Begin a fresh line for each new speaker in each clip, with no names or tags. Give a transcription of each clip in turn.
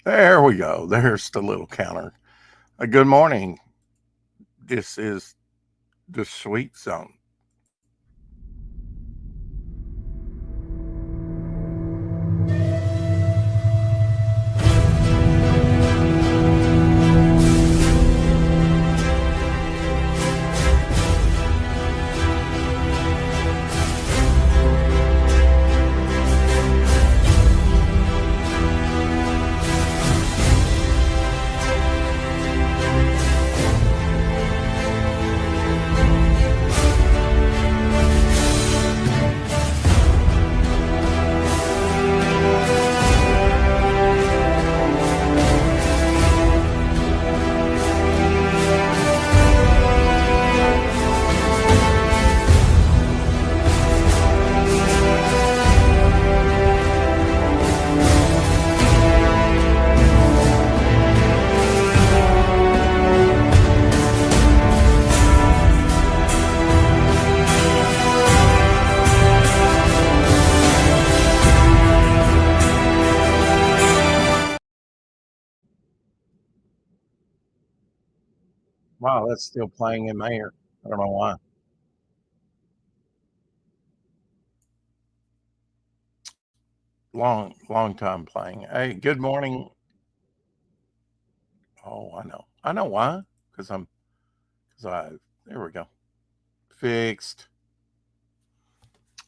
There we go. There's the little counter. Good morning. This is the Sweet Zone. Wow, that's still playing in my ear. I don't know why. Long time playing. Hey, good morning. Oh, I know. I know why. Because there we go. Fixed.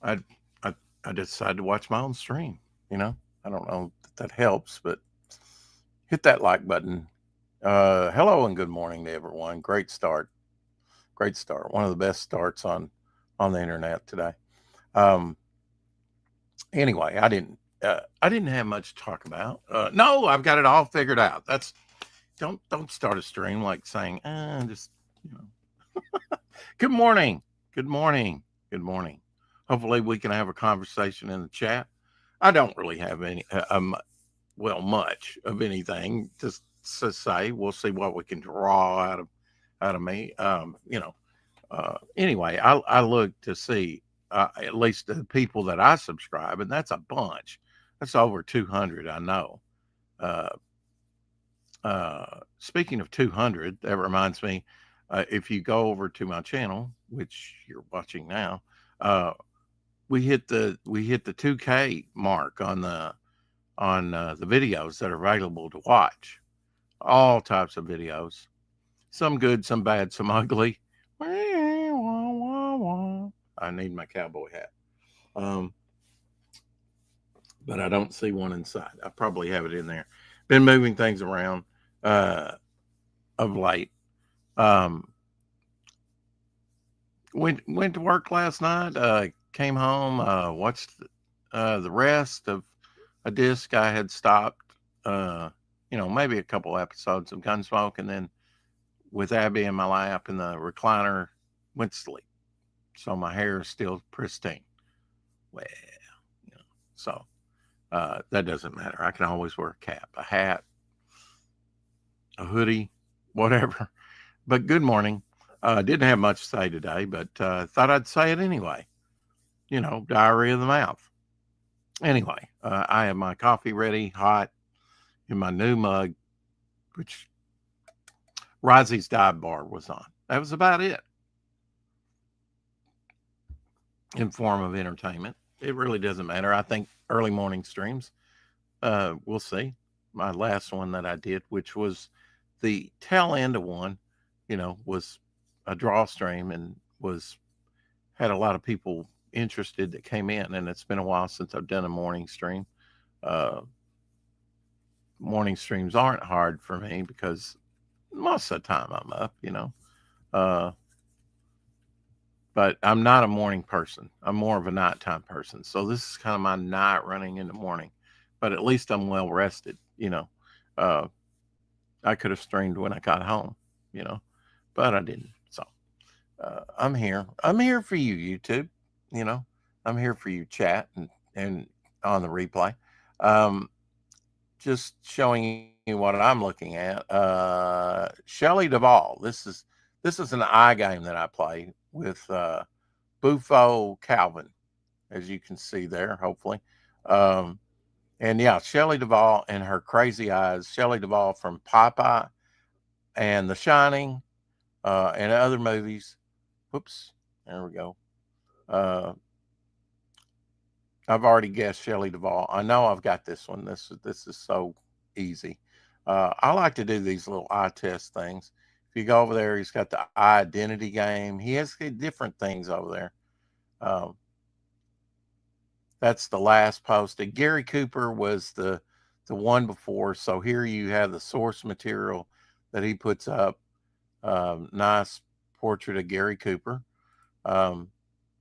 I, I, I decided to watch my own stream. You know, I don't know if that helps, but hit that like button. Hello and good morning to everyone. Great start. Great start. One of the best starts on the internet today. Um, anyway, I didn't have much to talk about. No, I've got it all figured out. That's don't start a stream like saying, just you know. Good morning. Good morning. Good morning. Hopefully we can have a conversation in the chat. I don't really have much of anything to say. We'll see what we can draw out of me. Anyway, I look to see at least the people that I subscribe, and that's a bunch. That's over 200, I know. Uh, Speaking of 200, that reminds me, if you go over to my channel, which you're watching now, uh, we hit the 2K mark on the videos that are available to watch. All types of videos, some good, some bad, some ugly. I need my cowboy hat. Um, but I don't see one inside. I probably have it in there. Been moving things around uh, of late. Um, went to work last night. Came home. Watched the rest of a disc I had stopped. Maybe a couple episodes of Gunsmoke, and then with Abby in my lap in the recliner, went to sleep. So my hair is still pristine. Well, you know, so that doesn't matter. I can always wear a cap, a hat, a hoodie, whatever. But good morning. Didn't have much to say today, but thought I'd say it anyway. Diarrhea of the mouth. Anyway, I have my coffee ready, hot, in my new mug, which Rozzy's dive bar was on. That was about it in form of entertainment. It really doesn't matter. I think early morning streams, we'll see. My last one that I did, which was the tail end of one, was a draw stream and was had a lot of people interested that came in, and it's been a while since I've done a morning stream. Uh, Morning streams aren't hard for me because most of the time I'm up. Uh, but I'm not a morning person. I'm more of a nighttime person. So this is kind of my night running in the morning, but at least I'm well rested. Uh, I could have streamed when I got home, you know, but I didn't. So I'm here. I'm here for you, YouTube. You know, I'm here for you, chat and on the replay. Um, just showing you what I'm looking at. Shelley Duvall. This is an eye game that I play with Bufo Calvin, as you can see there. Hopefully, um, And yeah, Shelley Duvall and her crazy eyes. Shelley Duvall from Popeye and The Shining, and other movies. Whoops, there we go. Uh, I've already guessed Shelley Duvall. I know I've got this one. This is so easy. I like to do these little eye test things. If you go over there, he's got the eye identity game. He has different things over there. Um, that's the last posted. Gary Cooper was the one before. So here you have the source material that he puts up. Nice portrait of Gary Cooper. Um,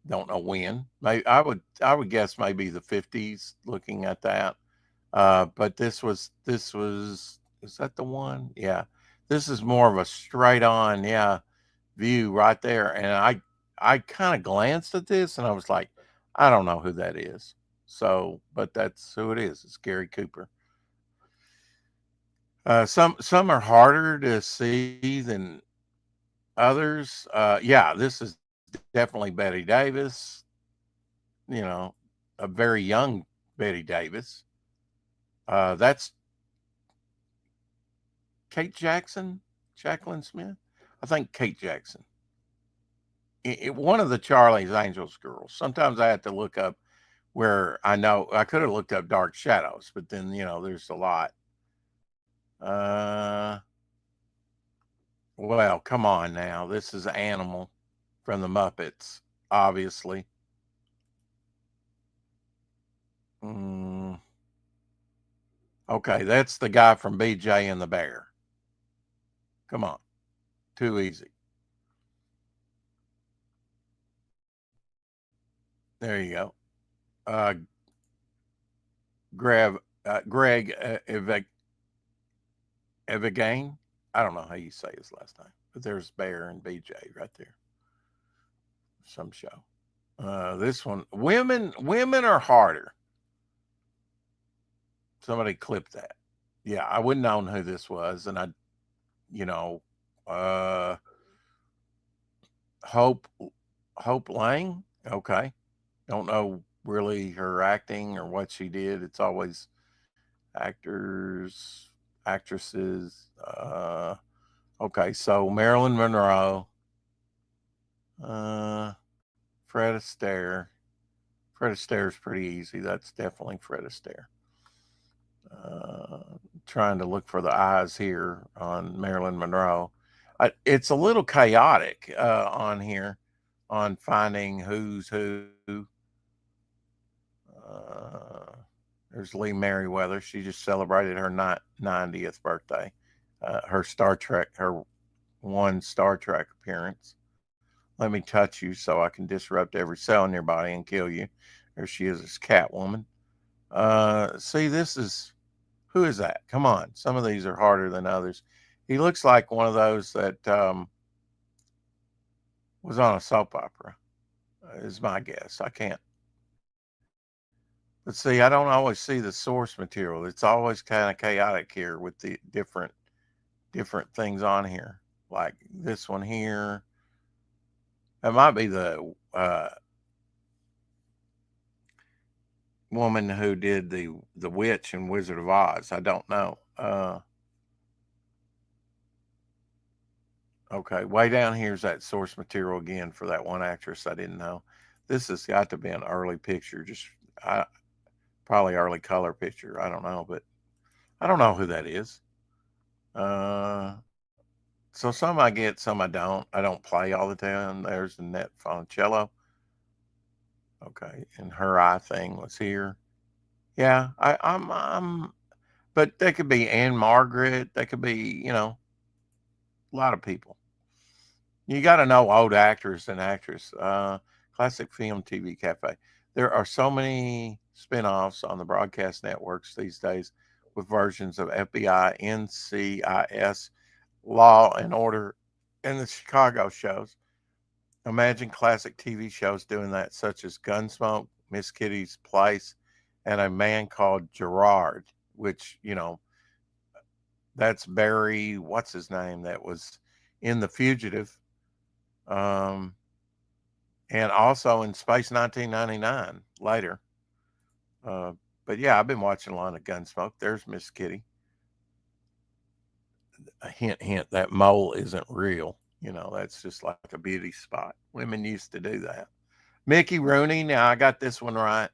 don't know when. Maybe I would guess maybe the 50s. Looking at that, but this was is that the one? Yeah, this is more of a straight on view right there. And I kind of glanced at this and I was like, I don't know who that is. So, but that's who it is. It's Gary Cooper. Some are harder to see than others. Yeah, this is definitely Betty Davis. You know, a very young Betty Davis. That's Kate Jackson, Jacqueline Smith. I think Kate Jackson. One of the Charlie's Angels girls. Sometimes I have to look up where I know I could have looked up Dark Shadows, but then there's a lot. Uh, well, come on now. This is Animal from the Muppets, obviously. Mm, okay, that's the guy from BJ and the Bear. Come on, too easy. There you go. Uh, Greg Evagain. I don't know how you say his last name, but there's Bear and BJ right there. Some show. This one, women are harder. Somebody clipped that. Yeah, I wouldn't known who this was, and you know, uh, Hope Hope Lang. Okay, don't know really her acting or what she did. It's always actors, actresses. Okay, so Marilyn Monroe, uh, Fred Astaire. Fred Astaire is pretty easy. That's definitely Fred Astaire. Uh, Trying to look for the eyes here on Marilyn Monroe. It's a little chaotic on here on finding who's who. Uh, there's Lee Merriweather. She just celebrated her 90th birthday. Her Star Trek, her one Star Trek appearance. Let me touch you so I can disrupt every cell in your body and kill you. There she is, this Catwoman. See, this is who is that? Come on, some of these are harder than others. He looks like one of those that was on a soap opera. Is my guess. I can't. But see, I don't always see the source material. It's always kind of chaotic here with the different things on here, like this one here. It might be the woman who did the witch in Wizard of Oz. I don't know. Okay, way down here's that source material again for that one actress I didn't know. This has got to be an early picture, just probably early color picture. I don't know, but I don't know who that is. Uh, so some I get, some I don't. I don't play all the time. There's Annette Funicello. Okay, and her eye thing was here. Yeah, I'm but they could be Anne Margaret. They could be, a lot of people. You got to know old actors and actresses. Classic Film TV Cafe. There are so many spin-offs on the broadcast networks these days with versions of FBI, NCIS, Law and Order, and the Chicago shows. Imagine classic TV shows doing that, such as Gunsmoke, Miss Kitty's Place, and A Man Called Gerard, which, that's Barry, what's his name, that was in The Fugitive, um, and also in Space 1999 later. Uh, But yeah, I've been watching a lot of Gunsmoke. There's Miss Kitty. A hint, hint, that mole isn't real. That's just like a beauty spot. Women used to do that. Mickey Rooney. Now I got this one right.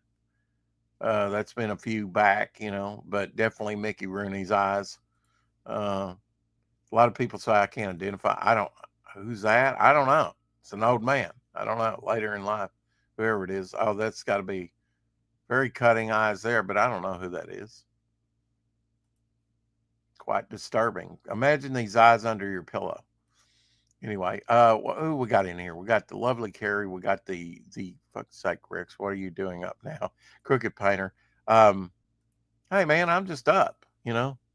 That's been a few back, but definitely Mickey Rooney's eyes. Uh, a lot of people say I can't identify. I don't. Who's that? I don't know. It's an old man. I don't know. Later in life, whoever it is. Oh, that's got to be very cutting eyes there, but I don't know who that is. Quite disturbing. Imagine these eyes under your pillow. Anyway, who we got in here? We got the lovely Carrie. We got the fuck's sake, Rex. What are you doing up now? Crooked Painter. Hey man, I'm just up.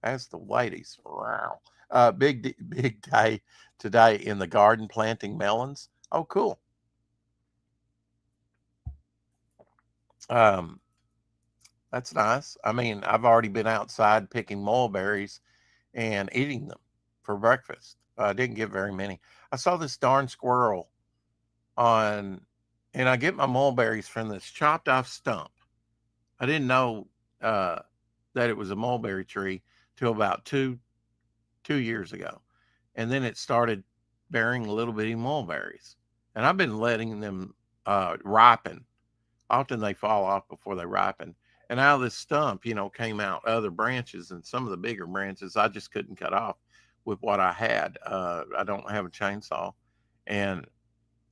As the ladies. Big day today in the garden planting melons. Oh, cool. That's nice. I mean, I've already been outside picking mulberries and eating them for breakfast. I didn't get very many. I saw this darn squirrel and I get my mulberries from this chopped off stump. I didn't know that it was a mulberry tree till about two years ago, and then it started bearing little bitty mulberries, and I've been letting them ripen. Often they fall off before they ripen. And out of this stump, came out other branches, and some of the bigger branches I just couldn't cut off with what I had. I don't have a chainsaw, and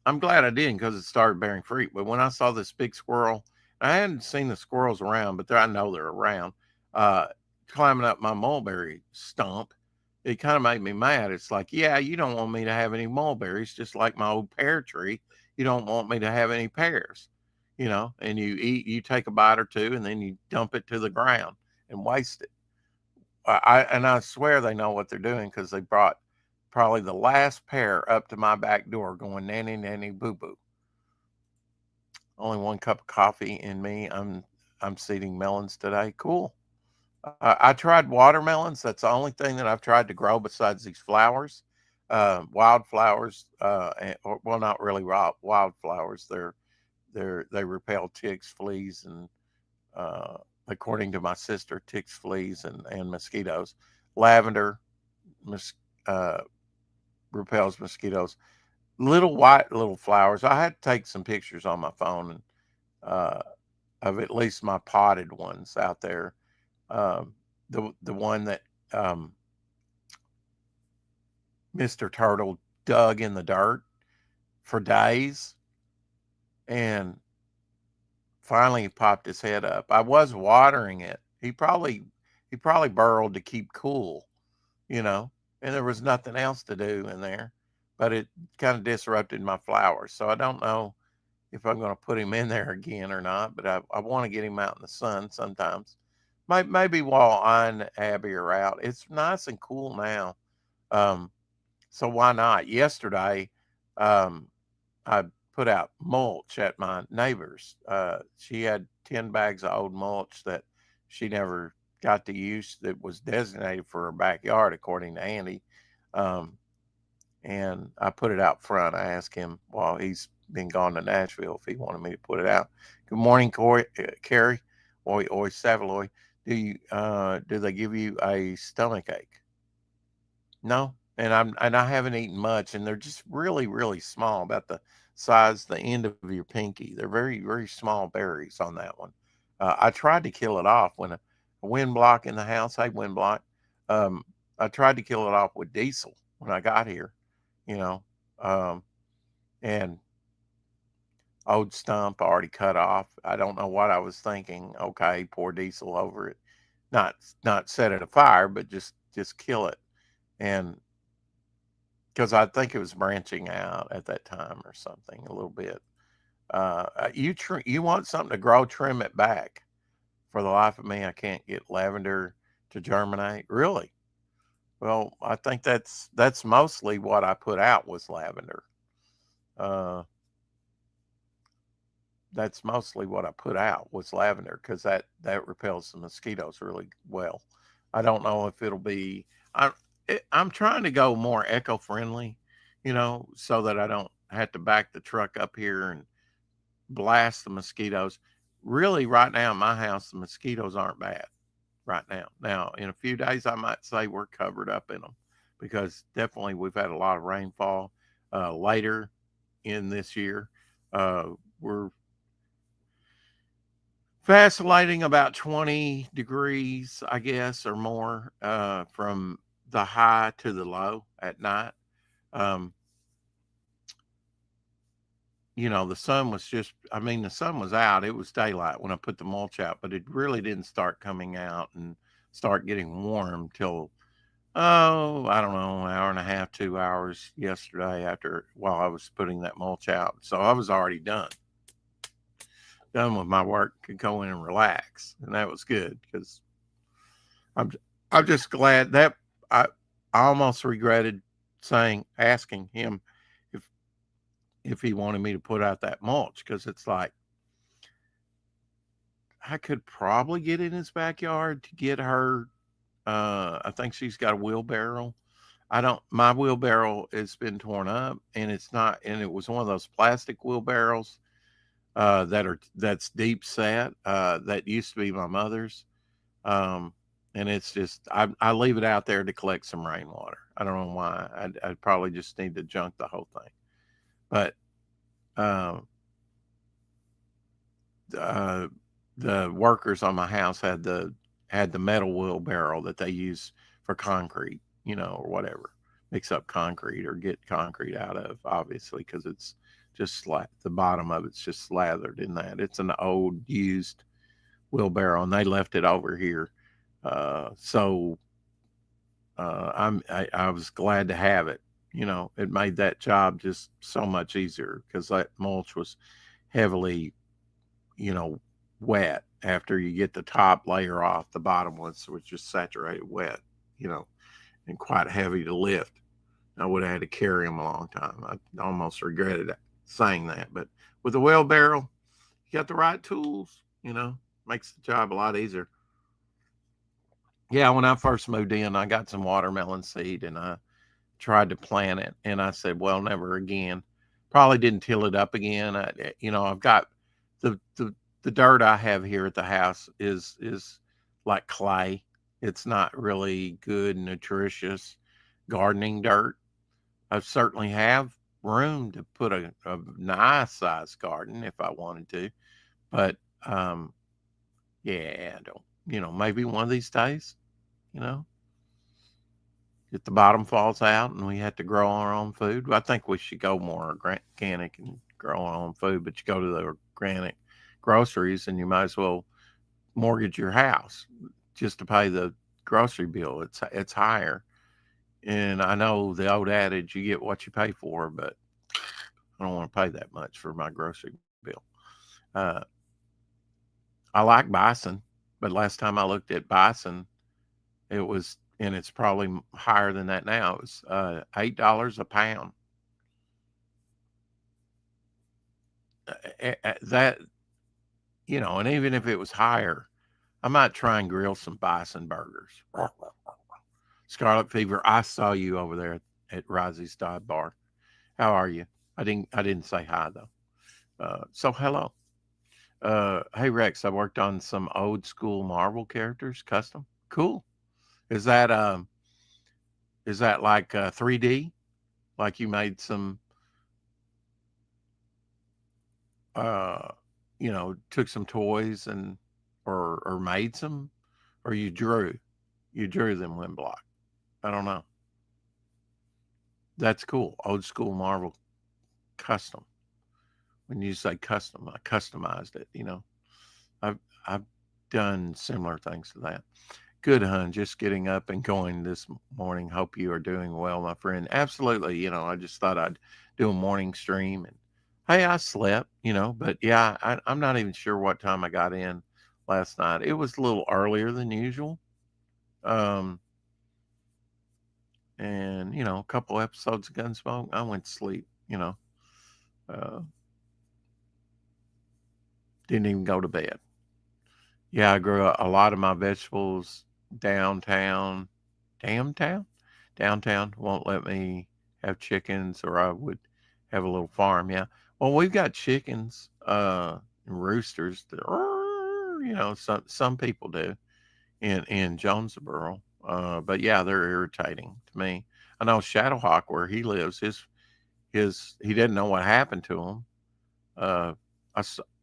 I'm glad I didn't because it started bearing fruit. But when I saw this big squirrel, I hadn't seen the squirrels around, but I know they're around, uh, climbing up my mulberry stump, it kind of made me mad. It's like, yeah, you don't want me to have any mulberries, just like my old pear tree. You don't want me to have any pears, and you take a bite or two and then you dump it to the ground and waste it. I swear they know what they're doing because they brought probably the last pear up to my back door going nanny nanny boo boo. Only one cup of coffee in me. I'm seeding melons today. Cool. I tried watermelons. That's the only thing that I've tried to grow besides these flowers, wildflowers. Well, not really wildflowers. They repel ticks, fleas, and according to my sister, ticks, fleas, and mosquitoes. Lavender uh, repels mosquitoes. Little white little flowers. I had to take some pictures on my phone and of at least my potted ones out there. The one that Mr. Turtle dug in the dirt for days and finally popped his head up. I was watering it. He probably burrowed to keep cool, and there was nothing else to do in there. But it kind of disrupted my flowers. So I don't know if I'm going to put him in there again or not, but I want to get him out in the sun sometimes. Maybe while I and Abby are out. It's nice and cool now. Um, so why not? Yesterday, um, I put out mulch at my neighbor's. She had 10 bags of old mulch that she never got to use that was designated for her backyard, according to Andy. Um, and I put it out front. I asked him while he's been gone to Nashville if he wanted me to put it out. Good morning, Carrie, Oi Savaloy. Do they give you a stomach ache? No, and I haven't eaten much, and they're just really really small, about the size the end of your pinky. They're very very small berries on that one. I tried to kill it off when a wind block in the house. Hey, wind block. Um, I tried to kill it off with diesel when I got here, you know, um, and old stump already cut off. I don't know what I was thinking. Okay, pour diesel over it, not set it afire, but just kill it, and because I think it was branching out at that time or something a little bit. You want something to grow, trim it back. For the life of me, I can't get lavender to germinate. Really? Well, I think that's mostly what I put out was lavender. Uh, that's mostly what I put out was lavender because that repels the mosquitoes really well. I don't know if it'll be. I'm trying to go more eco friendly, so that I don't have to back the truck up here and blast the mosquitoes. really right now in my house, the mosquitoes aren't bad right now. Now, in a few days, I might say we're covered up in them because definitely we've had a lot of rainfall later in this year. We're vacillating about 20 degrees, I guess, or more from the high to the low at night. Um, the sun was the sun was out. It was daylight when I put the mulch out, but it really didn't start coming out and start getting warm till, oh, I don't know, an hour and a half, 2 hours yesterday while I was putting that mulch out. So I was already done with my work, could go in and relax. And that was good because I'm, I'm just glad that I, I almost regretted asking him if he wanted me to put out that mulch, because it's like I could probably get in his backyard to get her. I think she's got a wheelbarrow. I don't. My wheelbarrow has been torn up, and it's not. And it was one of those plastic wheelbarrows that's deep set. That used to be my mother's. Um, and it's just I leave it out there to collect some rainwater. I don't know why. I'd probably just need to junk the whole thing. But um, uh, the workers on my house had the metal wheelbarrow that they use for concrete, or whatever, mix up concrete or get concrete out of, obviously, because it's just the bottom of it's just slathered in that. It's an old used wheelbarrow, and they left it over here. So I was glad to have it. It made that job just so much easier because that mulch was heavily, you know, wet after you get the top layer off. The bottom was just saturated wet, you know, and quite heavy to lift. I would have had to carry them a long time. I almost regretted saying that, but with the wheelbarrow, you got the right tools, makes the job a lot easier. Yeah, when I first moved in, I got some watermelon seed and I tried to plant it, and I said, "Well, never again." Probably didn't till it up again. I've got the dirt I have here at the house is like clay. It's not really good, nutritious gardening dirt. I certainly have room to put a nice sized garden if I wanted to, but yeah, I don't. Maybe one of these days, you know, if the bottom falls out and we have to grow our own food. I think we should go more organic and grow our own food. But you go to the organic groceries and you might as well mortgage your house just to pay the grocery bill. It's higher. And I know the old adage, you get what you pay for, but I don't want to pay that much for my grocery bill. Uh, I like bison, but last time I looked at bison, it was, and it's probably higher than that now. It was $8 a pound. That, and even if it was higher, I might try and grill some bison burgers. Scarlet Fever, I saw you over there at Rosie's Dive Bar. How are you? I didn't say hi though. So hello. Hey Rex, I worked on some old school Marvel characters, custom. Cool. Is that like 3D? Like you made some uh took some toys and or made some, or you drew them in block. I don't know. That's cool. Old school Marvel custom. When you say custom, I customized it. I've done similar things to that. Good, hun. Just getting up and going this morning. Hope you are doing well, my friend. Absolutely. I just thought I'd do a morning stream, and hey, I slept, but yeah, I'm not even sure what time I got in last night. It was a little earlier than usual. Um, and a couple episodes of Gunsmoke, I went to sleep, uh, didn't even go to bed. Yeah, I grew a lot of my vegetables downtown. Downtown? Downtown won't let me have chickens, or I would have a little farm. Yeah. Well, we've got chickens, and roosters. Sure, some people do in Jonesboro. But yeah, they're irritating to me. I know Shadowhawk, where he lives, his he didn't know what happened to him. Uh,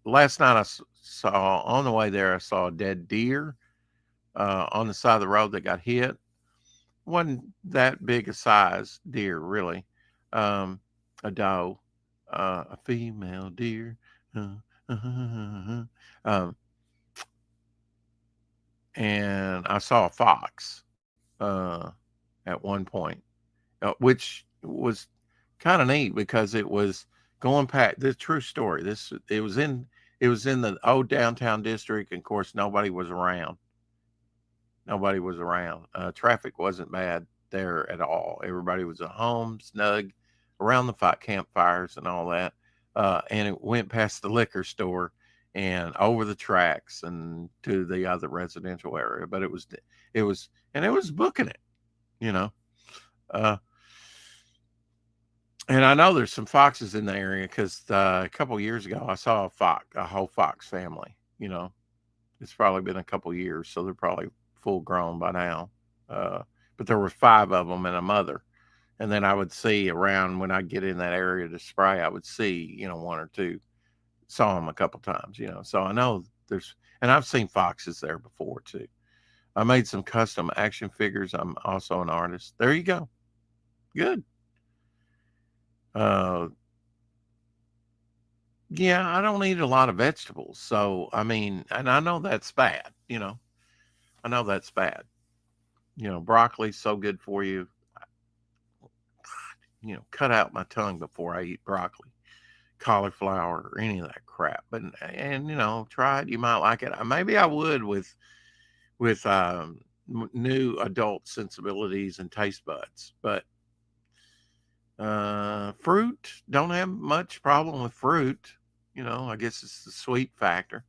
last night saw on the way there, I saw a dead deer on the side of the road that got hit. Wasn't that big a size deer, really. Um, a doe, a female deer. Uh, um, and I saw a fox at one point, which was kind of neat because it was going past this true story. It was in the old downtown district, and of course nobody was around. Nobody was around. Traffic wasn't bad there at all. Everybody was at home, snug, around the campfires and all that. And it went past the liquor store and over the tracks and to the other residential area. But it was booking it, you know. Uh, and I know there's some foxes in the area because a couple years ago I saw a whole fox family. It's probably been a couple years, so they're probably full grown by now. Uh, but there were five of them and a mother. And then I would see around when I get in that area to spray, I would see, one or two. Saw them a couple times, So I know and I've seen foxes there before too. I made some custom action figures. I'm also an artist. There you go. Good. Uh, yeah, I don't eat a lot of vegetables. So, I mean, and I know that's bad, I know that's bad. Broccoli's so good for you. Cut out my tongue before I eat broccoli, cauliflower, or any of that crap. But and try it. You might like it. Maybe I would with new adult sensibilities and taste buds. But fruit, don't have much problem with fruit. I guess it's the sweet factor.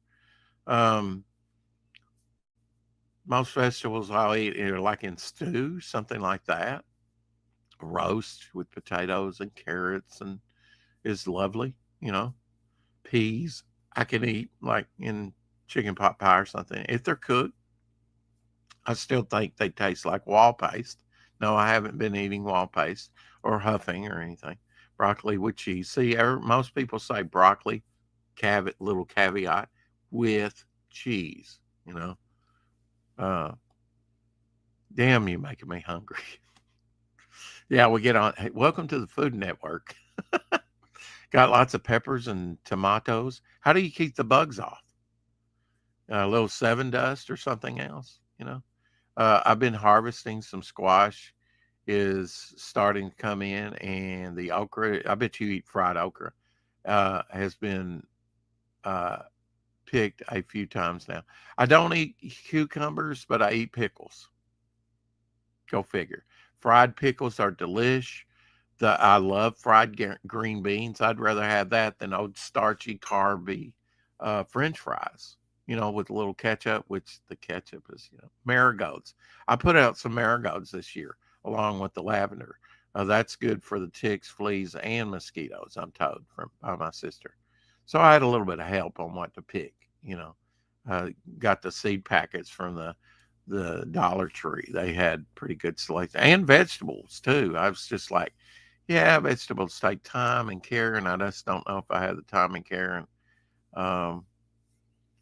Um, most vegetables I'll eat are like in stew, something like that. Roast with potatoes and carrots and is lovely. Peas I can eat like in chicken pot pie or something. If they're cooked, I still think they taste like wall paste. No, I haven't been eating wall paste or huffing or anything. Broccoli with cheese. See, most people say broccoli, little caveat, with cheese. Uh, damn, you making me hungry. Yeah, we get on. Hey, welcome to the Food Network. Got lots of peppers and tomatoes. How do you keep the bugs off? A little Seven Dust or something else, I've been harvesting some squash is starting to come in, and the okra, I bet you eat fried okra, has been uh, picked a few times now. I don't eat cucumbers, but I eat pickles. Go figure. Fried pickles are delish. I love fried green beans. I'd rather have that than old starchy, carby French fries. With a little ketchup, which the ketchup is, marigolds. I put out some marigolds this year along with the lavender. That's good for the ticks, fleas, and mosquitoes. I'm told by my sister. So I had a little bit of help on what to pick. Got the seed packets from the Dollar Tree. They had pretty good selection and vegetables too. I was just like, yeah, vegetables take time and care, and I just don't know if I have the time and care. And um,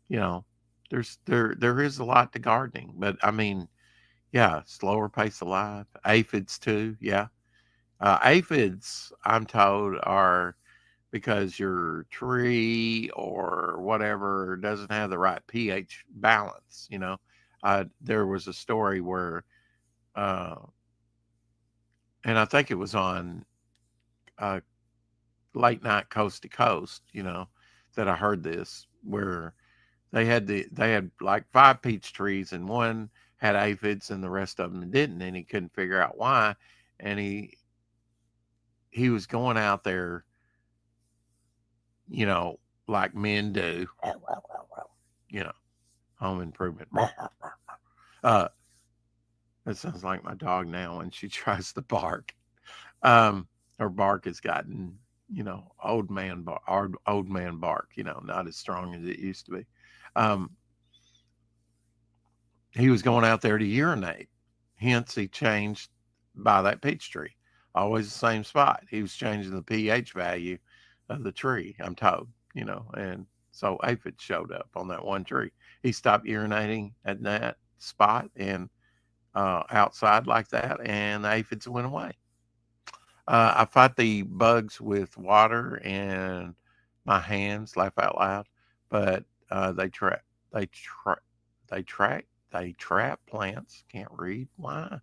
you know, there is a lot to gardening, but I mean, yeah, slower pace of life. Aphids too, yeah. Aphids, I'm told, are because your tree or whatever doesn't have the right pH balance. There was a story where, uh, and I think it was on uh, late night coast to coast, that I heard this where they had like five peach trees and one had aphids and the rest of them didn't, and he couldn't figure out why. And he was going out there, you know, like men do, you know, home improvement. Uh, that sounds like my dog now when she tries to bark. Her bark has gotten, old man bark, not as strong as it used to be. Um, he was going out there to urinate. Hence, he changed by that peach tree. Always the same spot. He was changing the pH value of the tree, I'm told, and so aphids showed up on that one tree. He stopped urinating at that spot and outside like that, and the aphids went away. I fight the bugs with water and my hands, laugh out loud, but they trap, they trap, they track, they trap plants. Can't read. Why?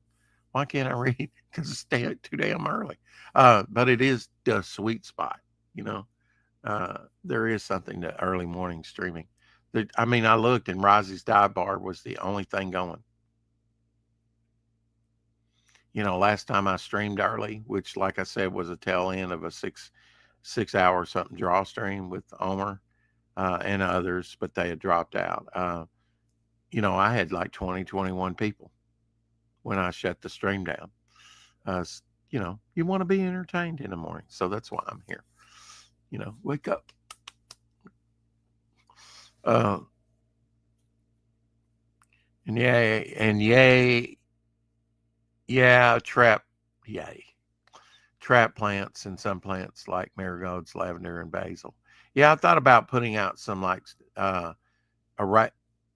Why can't I read? Because it's too damn early. But it is the sweet spot, you know. There is something to early morning streaming. I mean, I looked and Rosie's Dive Bar was the only thing going. Last time I streamed early, which, like I said, was a tail end of a 6 hour something draw stream with Omer and others, but they had dropped out. I had like 20, 21 people when I shut the stream down. You want to be entertained in the morning, so that's why I'm here. Wake up. And yay, yeah, trap plants and some plants like marigolds, lavender, and basil. Yeah, I thought about putting out some like I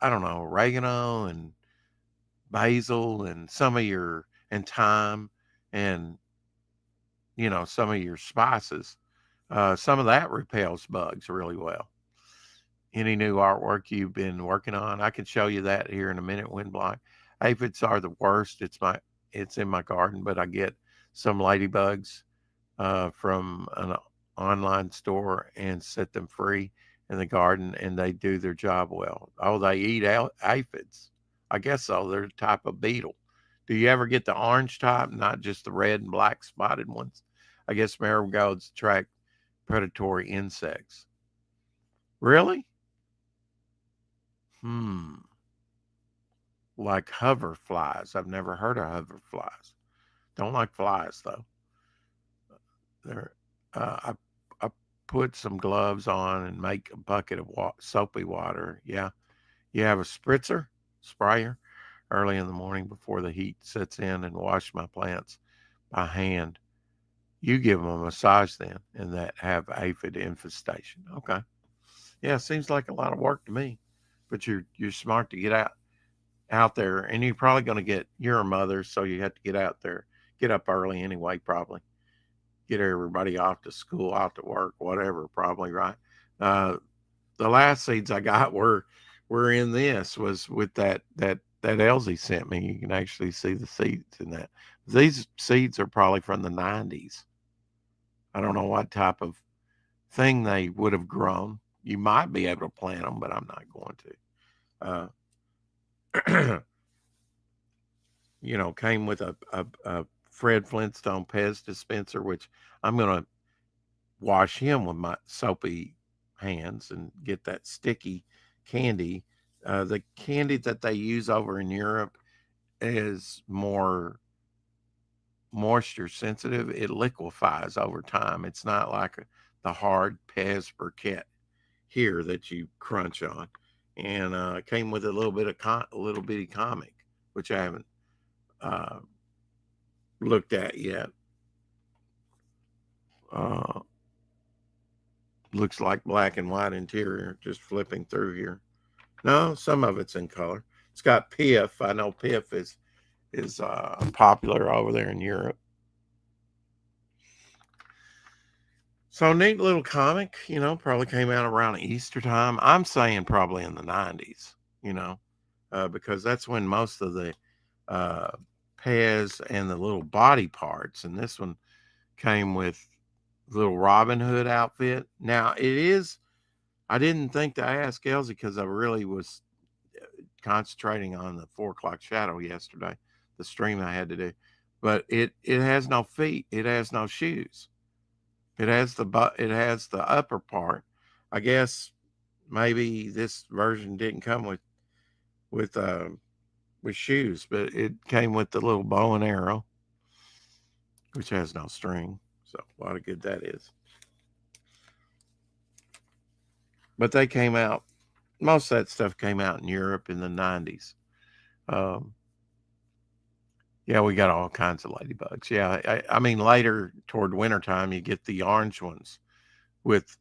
don't know, oregano and basil and thyme and some of your spices. Some of that repels bugs really well. Any new artwork you've been working on, I can show you that here in a minute. Windblock aphids are the worst. It's in my garden, but I get some ladybugs from an online store and set them free in the garden, and they do their job well. Oh, they eat aphids. I guess so. They're a type of beetle. Do you ever get the orange type, not just the red and black spotted ones? I guess marigolds attract predatory insects. Really? Like hover flies. I've never heard of hover flies. Don't like flies though. They're, I put some gloves on and make a bucket of soapy water. Yeah. You have a sprayer early in the morning before the heat sets in and wash my plants by hand. You give them a massage then and that have aphid infestation. Okay. Yeah, seems like a lot of work to me. But you're smart to get out there, and you're probably going to you're a mother, so you have to get out there, get up early anyway, probably get everybody off to school, off to work, whatever, probably, right? Uh, the last seeds I got were in this was with that Elsie sent me. You can actually see the seeds in that. These seeds are probably from the 90s. I don't know what type of thing they would have grown. You might be able to plant them, but I'm not going to. Came with a Fred Flintstone Pez dispenser, which I'm going to wash him with my soapy hands and get that sticky candy. The candy that they use over in Europe is more moisture sensitive. It liquefies over time. It's not like the hard Pez briquette here that you crunch on. And it came with a little bit of a little bitty comic, which I haven't looked at yet. Looks like black and white interior, just flipping through here. No, some of it's in color. It's got Piff. I know Piff is popular over there in Europe. So neat little comic, probably came out around Easter time. I'm saying probably in the 90s, because that's when most of the Pez and the little body parts, and this one came with little Robin Hood outfit. Now I didn't think to ask Elsie because I really was concentrating on the 4 o'clock shadow yesterday, the stream I had to do. But it has no feet. It has no shoes. It has the upper part. I guess maybe this version didn't come with shoes, but it came with the little bow and arrow, which has no string. So a lot of good that is. But they came out. Most of that stuff came out in Europe in the 90s. Um, yeah, we got all kinds of ladybugs. Yeah, I mean, later toward wintertime, you get the orange ones with,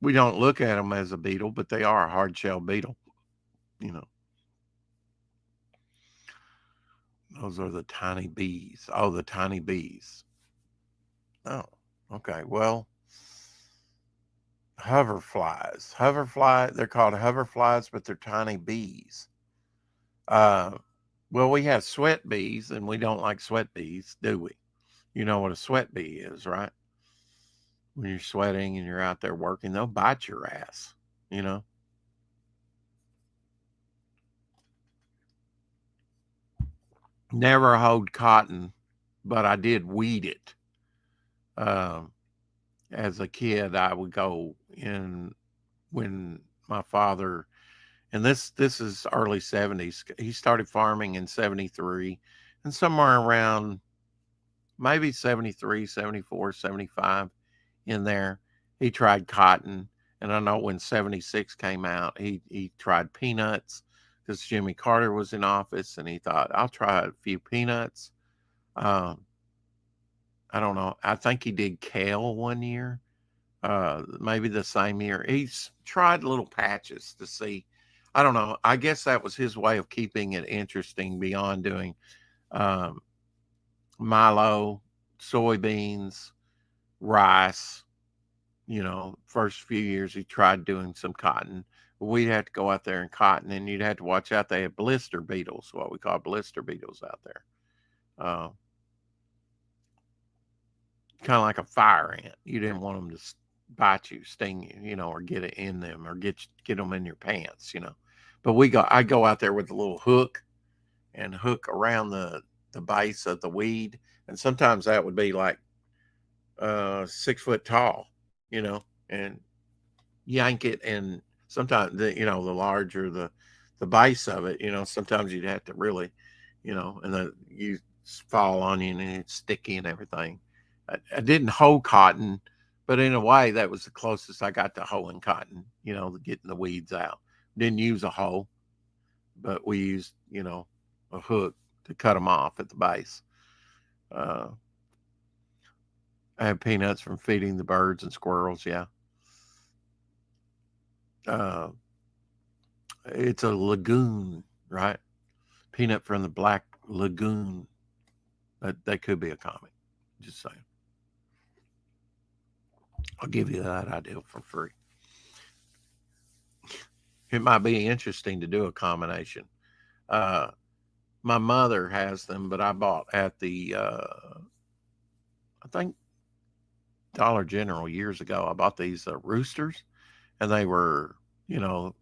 we don't look at them as a beetle, but they are a hard shell beetle. You know, those are the tiny bees. Oh, the tiny bees. Oh, okay. Well, hoverflies. They're called hoverflies, but they're tiny bees. Uh, well, we have sweat bees, and we don't like sweat bees, do we? You know what a sweat bee is, right? When you're sweating and you're out there working, they'll bite your ass, you know? Never hoed cotton, but I did weed it. Um, as a kid, I would go in when my father, and this is early 70s. He started farming in 73, and somewhere around maybe 73, 74, 75 in there, he tried cotton. And I know when 76 came out, he tried peanuts because Jimmy Carter was in office, and he thought, I'll try a few peanuts. Um, I don't know. I think he did kale one year, maybe the same year. He's tried little patches to see. I don't know. I guess that was his way of keeping it interesting beyond doing um, milo, soybeans, rice. You know, first few years he tried doing some cotton. We'd have to go out there and cotton, and you'd have to watch out. They have blister beetles, what we call blister beetles out there. Uh, Kind of like a fire ant. You didn't want them to bite you, sting you, you know, or get it in them, or get them in your pants, you know. But I go out there with a little hook and hook around the base of the weed, and sometimes that would be like 6 foot tall, you know, and yank it, and sometimes the larger the base of it, you know, sometimes you'd have to really, you know, and then you fall on you and it's sticky and everything. I didn't hoe cotton, but in a way that was the closest I got to hoeing cotton, you know, getting the weeds out. Didn't use a hoe, but we used, you know, a hook to cut them off at the base. uh, I had peanuts from feeding the birds and squirrels. Yeah. uh, it's a lagoon, right? Peanut from the Black Lagoon. That could be a comic. Just saying. I'll give you that idea for free. It might be interesting to do a combination. Uh, my mother has them, but I bought at the I think Dollar General years ago. I bought these roosters, and they were, you know,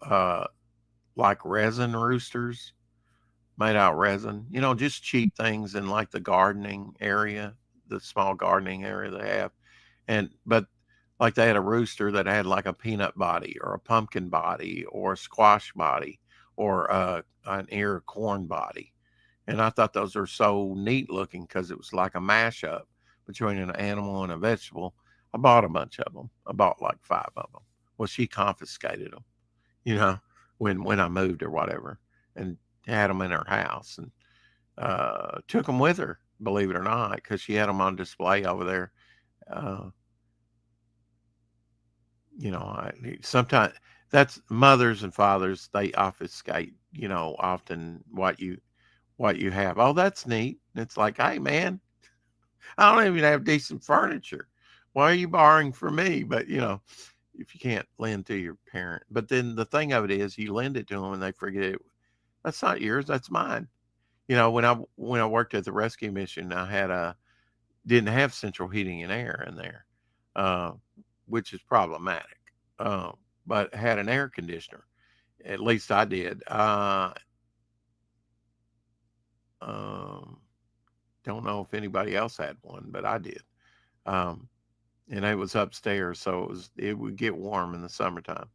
like resin roosters, made out resin. You know, just cheap things in like the gardening area, the small gardening area they have. And but like they had a rooster that had like a peanut body or a pumpkin body or a squash body or an ear corn body. And I thought those are so neat looking because it was like a mashup between an animal and a vegetable. I bought a bunch of them. I bought like 5 of them. Well, she confiscated them, you know, when I moved or whatever, and had them in her house, and took them with her, believe it or not, because she had them on display over there. Uh, you know, sometimes that's mothers and fathers, they obfuscate, you know, often what you have. Oh, that's neat. It's like, hey man, I don't even have decent furniture. Why are you borrowing from me? But you know, if you can't lend to your parent, but then the thing of it is, you lend it to them and they forget it. That's not yours. That's mine. You know, when I worked at the rescue mission, I had a didn't have central heating and air in there, uh, which is problematic. Uh, but had an air conditioner. At least I did. Um, don't know if anybody else had one, but I did. Um, and it was upstairs, so it would get warm in the summertime.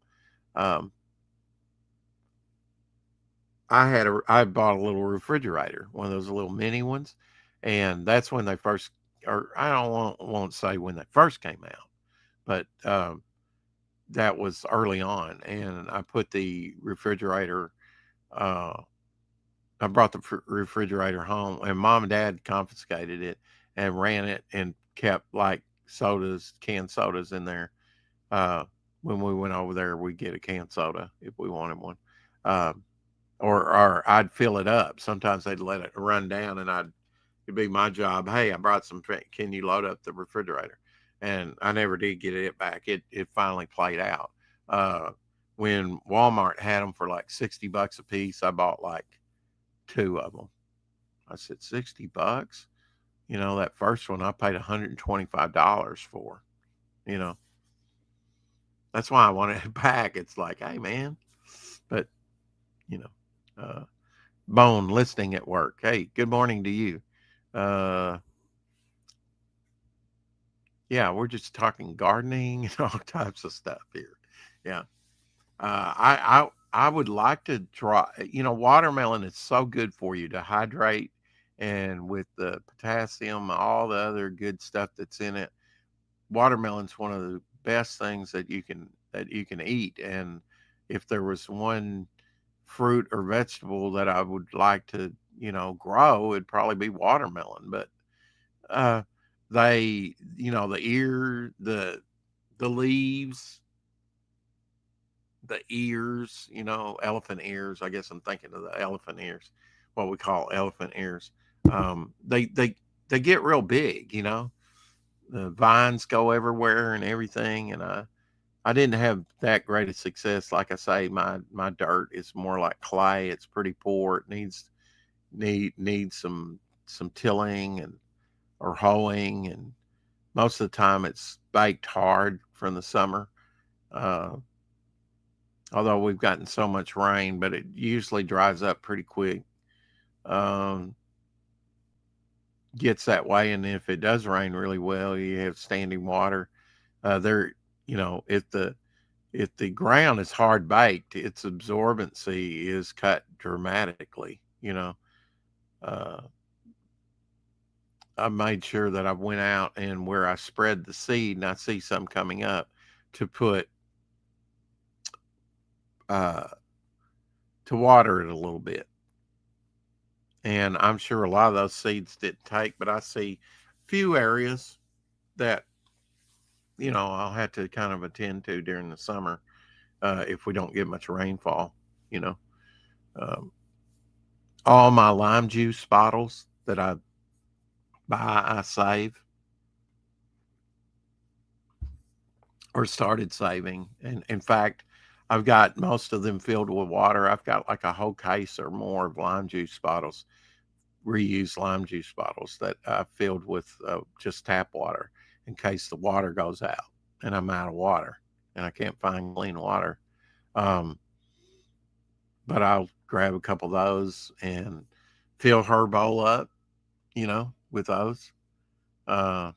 Um, I bought a little refrigerator, one of those little mini ones, and that's when they first, or I don't won't say when they first came out, but that was early on, and I put the refrigerator uh, I brought the refrigerator home, and mom and dad confiscated it and ran it and kept like sodas, canned sodas in there. Uh, when we went over there, we'd get a canned soda if we wanted one. Um, or I'd fill it up. Sometimes they'd let it run down, and it'd be my job. Hey, I brought some. Can you load up the refrigerator? And I never did get it back. It finally played out. Uh, when Walmart had them for like $60 a piece, I bought like two of them. I said $60. You know, that first one I paid $125 for. You know, that's why I wanted it back. It's like, hey man, but you know, uh, Bone listening at work. Hey, good morning to you. Uh, yeah, we're just talking gardening and all types of stuff here. Yeah. I would like to try. Watermelon is so good for you to hydrate, and with the potassium, all the other good stuff that's in it. Watermelon's one of the best things that you can eat. And if there was one fruit or vegetable that I would like to, grow, it'd probably be watermelon. But uh, the ear, the leaves, the ears, elephant ears. I guess I'm thinking of the elephant ears, what we call elephant ears. They get real big. The vines go everywhere and everything. And I didn't have that great a success. Like I say, my dirt is more like clay. It's pretty poor. It needs some tilling and or hoeing, and most of the time it's baked hard from the summer. Uh, Although we've gotten so much rain, but it usually dries up pretty quick. Um, Gets that way, and if it does rain really well, you have standing water. There, if the ground is hard baked, its absorbency is cut dramatically. Uh, I made sure that I went out and where I spread the seed and I see some coming up to put uh, to water it a little bit. And I'm sure a lot of those seeds didn't take, but I see few areas that I'll have to kind of attend to during the summer if we don't get much rainfall. You know, um, all my lime juice bottles that I buy, I save or started saving. And in fact, I've got most of them filled with water. I've got like a whole case or more of lime juice bottles, reused lime juice bottles that I filled with just tap water in case the water goes out and I'm out of water and I can't find clean water. Um, but I'll grab a couple of those and fill her bowl up, with those. Uh,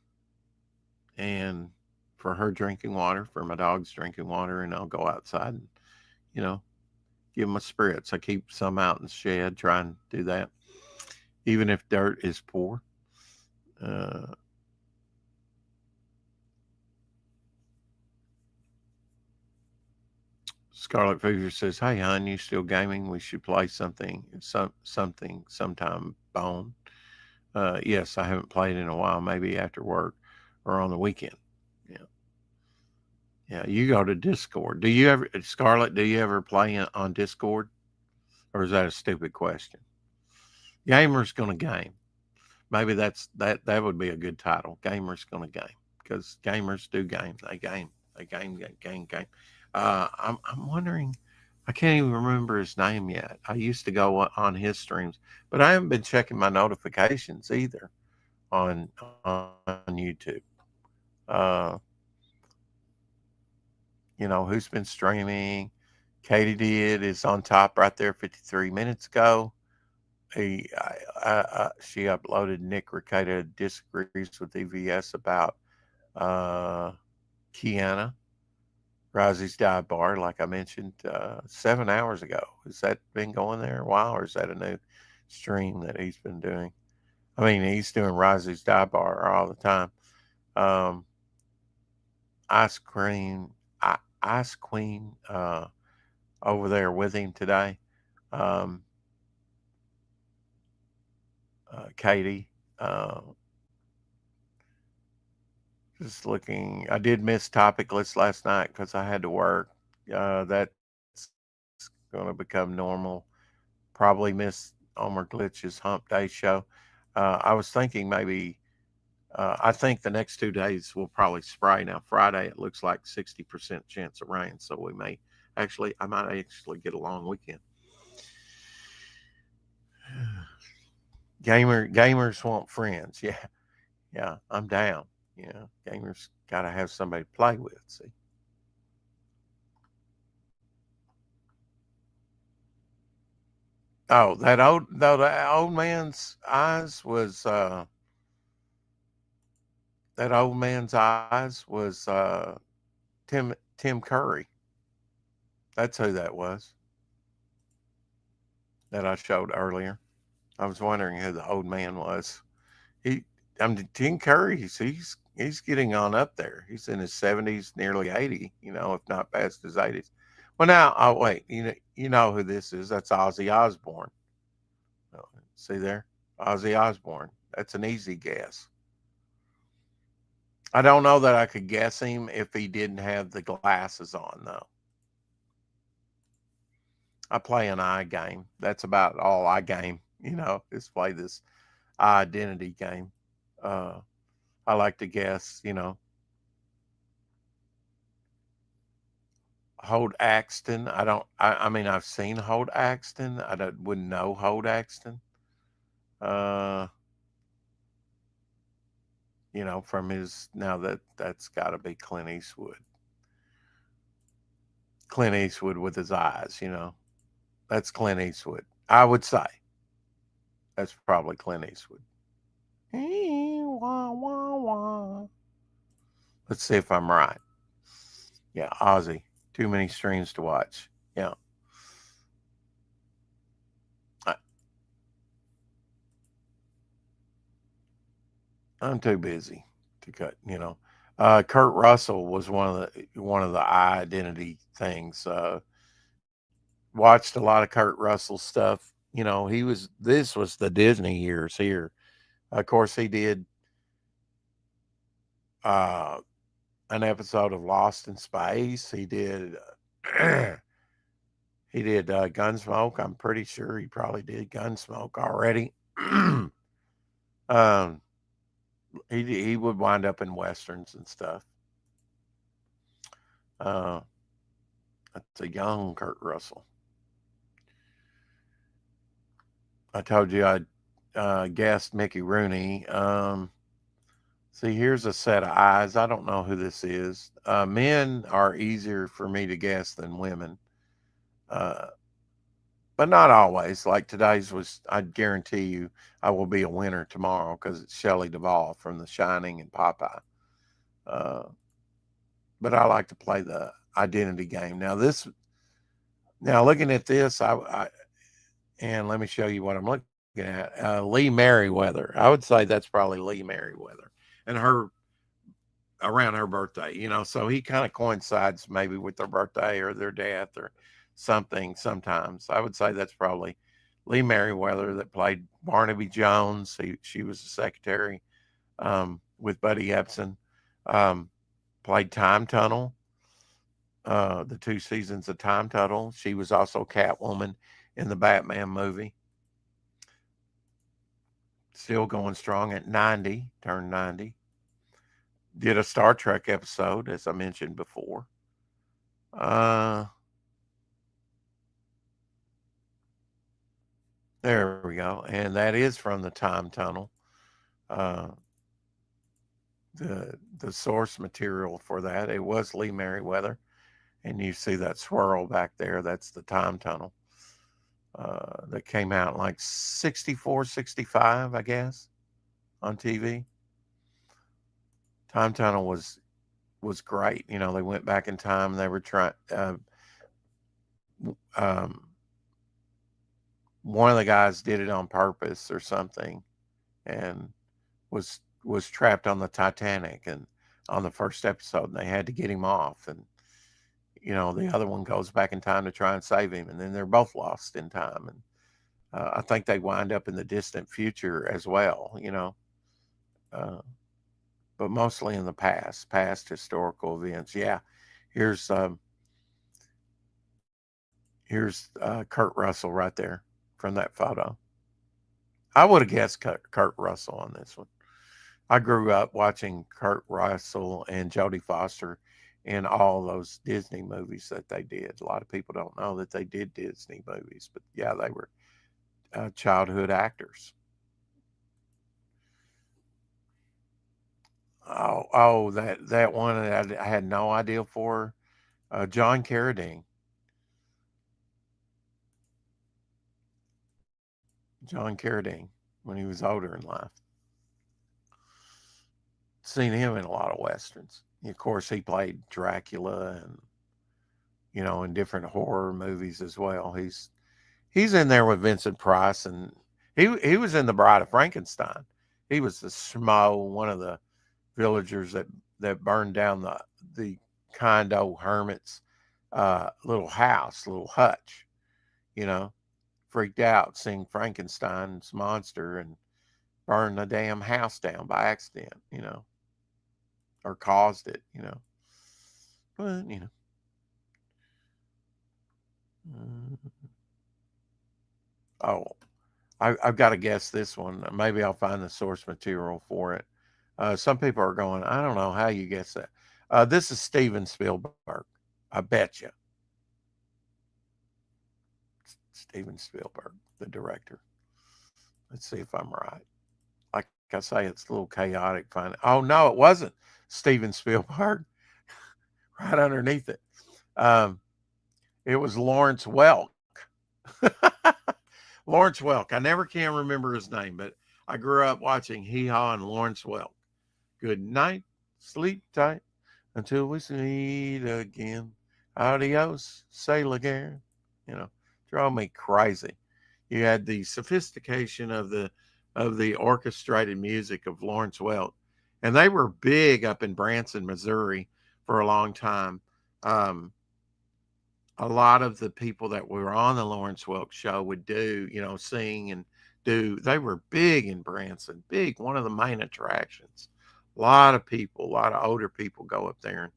and for her drinking water, for my dog's drinking water, and I'll go outside and, you know, give them a spritz. I keep some out in the shed, try and do that, even if dirt is poor. Uh, Scarlet Fever says, "Hey, hon, you still gaming? We should play something sometime." Bone. Yes, I haven't played in a while. Maybe after work or on the weekend. Yeah, yeah. You go to Discord. Do you ever, Scarlet? Do you ever play on Discord, or is that a stupid question? Gamer's gonna game. Maybe that would be a good title. Gamer's gonna game because gamers do game. They game. They game. I'm wondering. I can't even remember his name yet. I used to go on his streams, but I haven't been checking my notifications either on YouTube. Uh, who's been streaming? Katie did is on top right there 53 minutes ago. She uploaded Nick Ricada disagrees with EVS about uh, Kiana. Rosie's dive bar, like I mentioned 7 hours ago. Has that been going there a while, or is that a new stream that he's been doing? I mean, he's doing Rosie's dive bar all the time. Um, Ice Cream, Ice Queen, over there with him today. Um, Katie. Uh, just looking, I did miss topic list last night because I had to work. That's going to become normal. Probably miss Omer Glitch's Hump Day show. I was thinking maybe, I think the next 2 days will probably spray. Now, Friday, it looks like 60% chance of rain. So we may actually, I might actually get a long weekend. Gamers want friends. Yeah. Yeah. I'm down. Yeah. Gamers got to have somebody to play with. See. Oh, that old though the old man's eyes was that old man's eyes was Tim Curry. That's who that was that I showed earlier. I was wondering who the old man was. He, I mean, Tim Curry. He's getting on up there. He's in his 70s, nearly 80. If not past his 80s. Well, now, oh wait, you know who this is? That's Ozzy Osbourne. Oh, see there, Ozzy Osbourne. That's an easy guess. I don't know that I could guess him if he didn't have the glasses on, though. I play an eye game. That's about all I game. Is play this identity game. Uh, I like to guess. Hold Axton. I don't. I mean, I've seen Hold Axton. Wouldn't know Hold Axton. Uh, from his now that's got to be Clint Eastwood. Clint Eastwood with his eyes. That's Clint Eastwood. I would say that's probably Clint Eastwood. Wah, wah, wah. Let's see if I'm right. Yeah, Ozzy. Too many streams to watch. Yeah. I, I'm too busy to cut. Kurt Russell was one of the identity things. Watched a lot of Kurt Russell stuff. This was the Disney years here. Of course, he did uh, an episode of Lost in Space. He did he did Gunsmoke. I'm pretty sure he probably did Gunsmoke already. um, he would wind up in westerns and stuff. Uh, that's a young Kurt Russell. I told you I guessed Mickey Rooney. See, here's a set of eyes. I don't know who this is. Men are easier for me to guess than women, uh, but not always. Like today's was, I guarantee you, I will be a winner tomorrow because it's Shelley Duvall from The Shining and Popeye. Uh, but I like to play the identity game. Now looking at this, and let me show you what I'm looking at. Lee Merriweather. I would say that's probably Lee Merriweather, and her around her birthday. So he kind of coincides maybe with their birthday or their death or something. Sometimes I would say that's probably Lee Merriweather that played Barnaby Jones. She was the secretary with Buddy Epson. Um, Played Time Tunnel. The 2 seasons of Time Tunnel. She was also Catwoman in the Batman movie. Still going strong at 90, turned 90. Did a Star Trek episode, as I mentioned before. There we go. And that is from the Time Tunnel. Uh, the source material for that, it was Lee Merriweather. And you see that swirl back there. That's the Time Tunnel. That came out like 64, 65, I guess, on TV. Time Tunnel was great. They went back in time. They were trying. Um, one of the guys did it on purpose or something, and was trapped on the Titanic and on the first episode, and they had to get him off. And the other one goes back in time to try and save him, and then they're both lost in time. And I think they wind up in the distant future as well, uh, but mostly in the past historical events. Yeah, here's um, here's Kurt Russell right there from that photo. I would have guessed Kurt Russell on this one. I grew up watching Kurt Russell and Jodie Foster in all those Disney movies that they did. A lot of people don't know that they did Disney movies, but yeah, they were childhood actors. Oh, that one I had no idea for. John Carradine. John Carradine when he was older in life. Seen him in a lot of westerns. Of course, he played Dracula and in different horror movies as well. He's in there with Vincent Price, and he was in The Bride of Frankenstein. He was the schmo, one of the villagers that burned down the condo hermit's little house, little hutch. You know, freaked out seeing Frankenstein's monster and burned the damn house down by accident. Or caused it. But uh, oh, I've got to guess this one. Maybe I'll find the source material for it. Some people are going, I don't know how you guess that. This is Steven Spielberg. I bet you. Steven Spielberg, the director. Let's see if I'm right. Like I say, it's a little chaotic. Oh, no, it wasn't Steven Spielberg. Right underneath it. Um, it was Lawrence Welk. Lawrence Welk. I never can remember his name, but I grew up watching Hee Haw and Lawrence Welk. Good night, sleep tight until we meet again. Adios, sail again. Drove me crazy. You had the sophistication of the orchestrated music of Lawrence Welk, and they were big up in Branson, Missouri, for a long time. Um, a lot of the people that were on the Lawrence Welk show would do, sing and do. They were big in Branson, big, one of the main attractions. A lot of people, a lot of older people go up there, and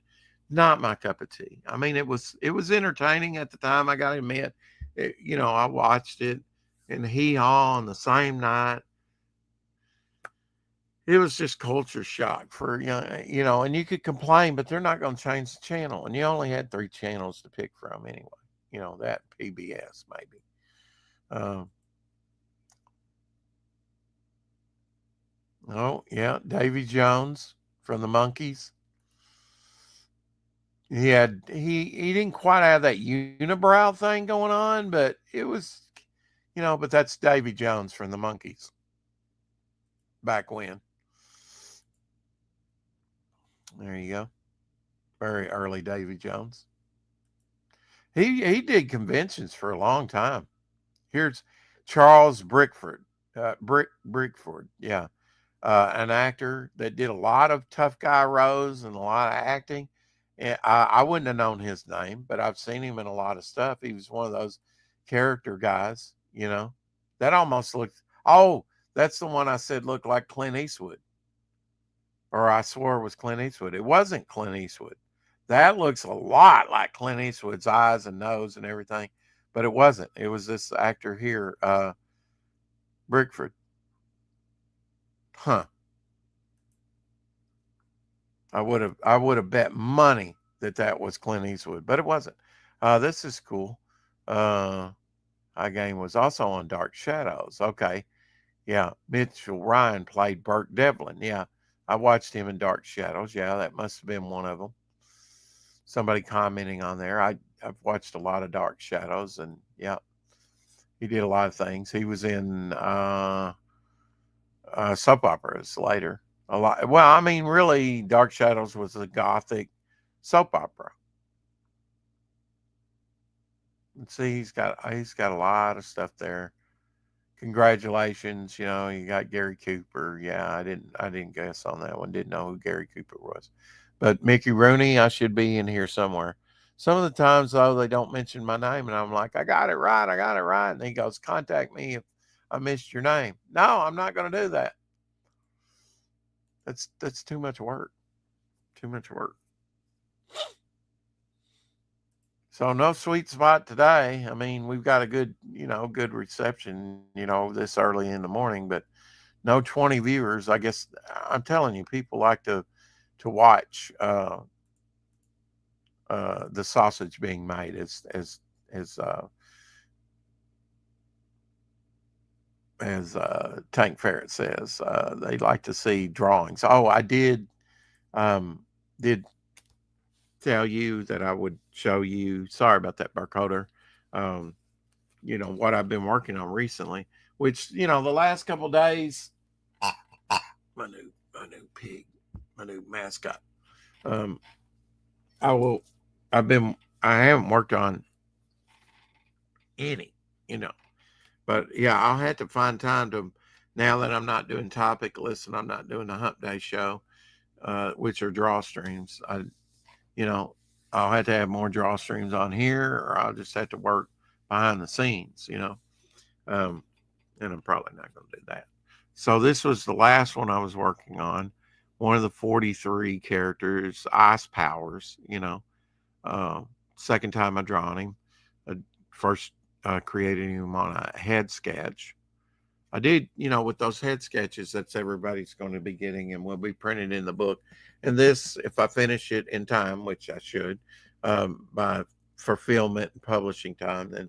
not my cup of tea. I mean, it was entertaining at the time. I got to admit, I watched it in Hee Haw on the same night. It was just culture shock for and you could complain, but they're not going to change the channel, and you only had 3 channels to pick from anyway. That PBS maybe. Um, oh yeah, Davy Jones from the Monkees. He didn't quite have that unibrow thing going on, but it was but that's Davy Jones from the Monkees back when. There you go. Very early Davy Jones. He did conventions for a long time. Here's Charles Brickford. Brickford, yeah. An actor that did a lot of tough guy roles and a lot of acting. And I wouldn't have known his name, but I've seen him in a lot of stuff. He was one of those character guys, that almost looked. Oh, that's the one I said looked like Clint Eastwood, or I swore it was Clint Eastwood. It wasn't Clint Eastwood. That looks a lot like Clint Eastwood's eyes and nose and everything, but it wasn't. It was this actor here, Brickford. Huh. I would have bet money that was Clint Eastwood, but it wasn't. This is cool. Game was also on Dark Shadows. Okay. Yeah. Mitchell Ryan played Burke Devlin. Yeah. I watched him in Dark Shadows. Yeah, that must have been one of them. Somebody commenting on there. I've watched a lot of Dark Shadows, and yeah, he did a lot of things. He was in soap operas later. A lot. Well, I mean, really, Dark Shadows was a gothic soap opera. And see, he's got a lot of stuff there. Congratulations, you got Gary Cooper. Yeah, I didn't guess on that one. Didn't know who Gary Cooper was. But Mickey Rooney, I should be in here somewhere. Some of the times, though, they don't mention my name, and I'm like, I got it right. I got it right. And he goes, contact me if I missed your name. No, I'm not going to do that. That's too much work. Too much work. So no sweet spot today. I mean, we've got a good, good reception, this early in the morning, but no 20 viewers. I guess I'm telling you, people like to watch the sausage being made, as Tank Ferret says. They like to see drawings. Oh, I did did tell you that I would show you. Sorry about that, barcoder. Um, what I've been working on recently, which the last couple of days, my new pig, my new mascot. Um, I will. I haven't worked on any, but yeah, I'll have to find time to. Now that I'm not doing topic lists and I'm not doing the Hump Day show, which are draw streams, I'll have to have more draw streams on here, or I'll just have to work behind the scenes, and I'm probably not going to do that. So this was the last one I was working on. One of the 43 characters, Ice Powers, second time I drawn him. First created him on a head sketch. I did, with those head sketches, that's everybody's going to be getting and will be printed in the book. And this, if I finish it in time, which I should, by fulfillment and publishing time, then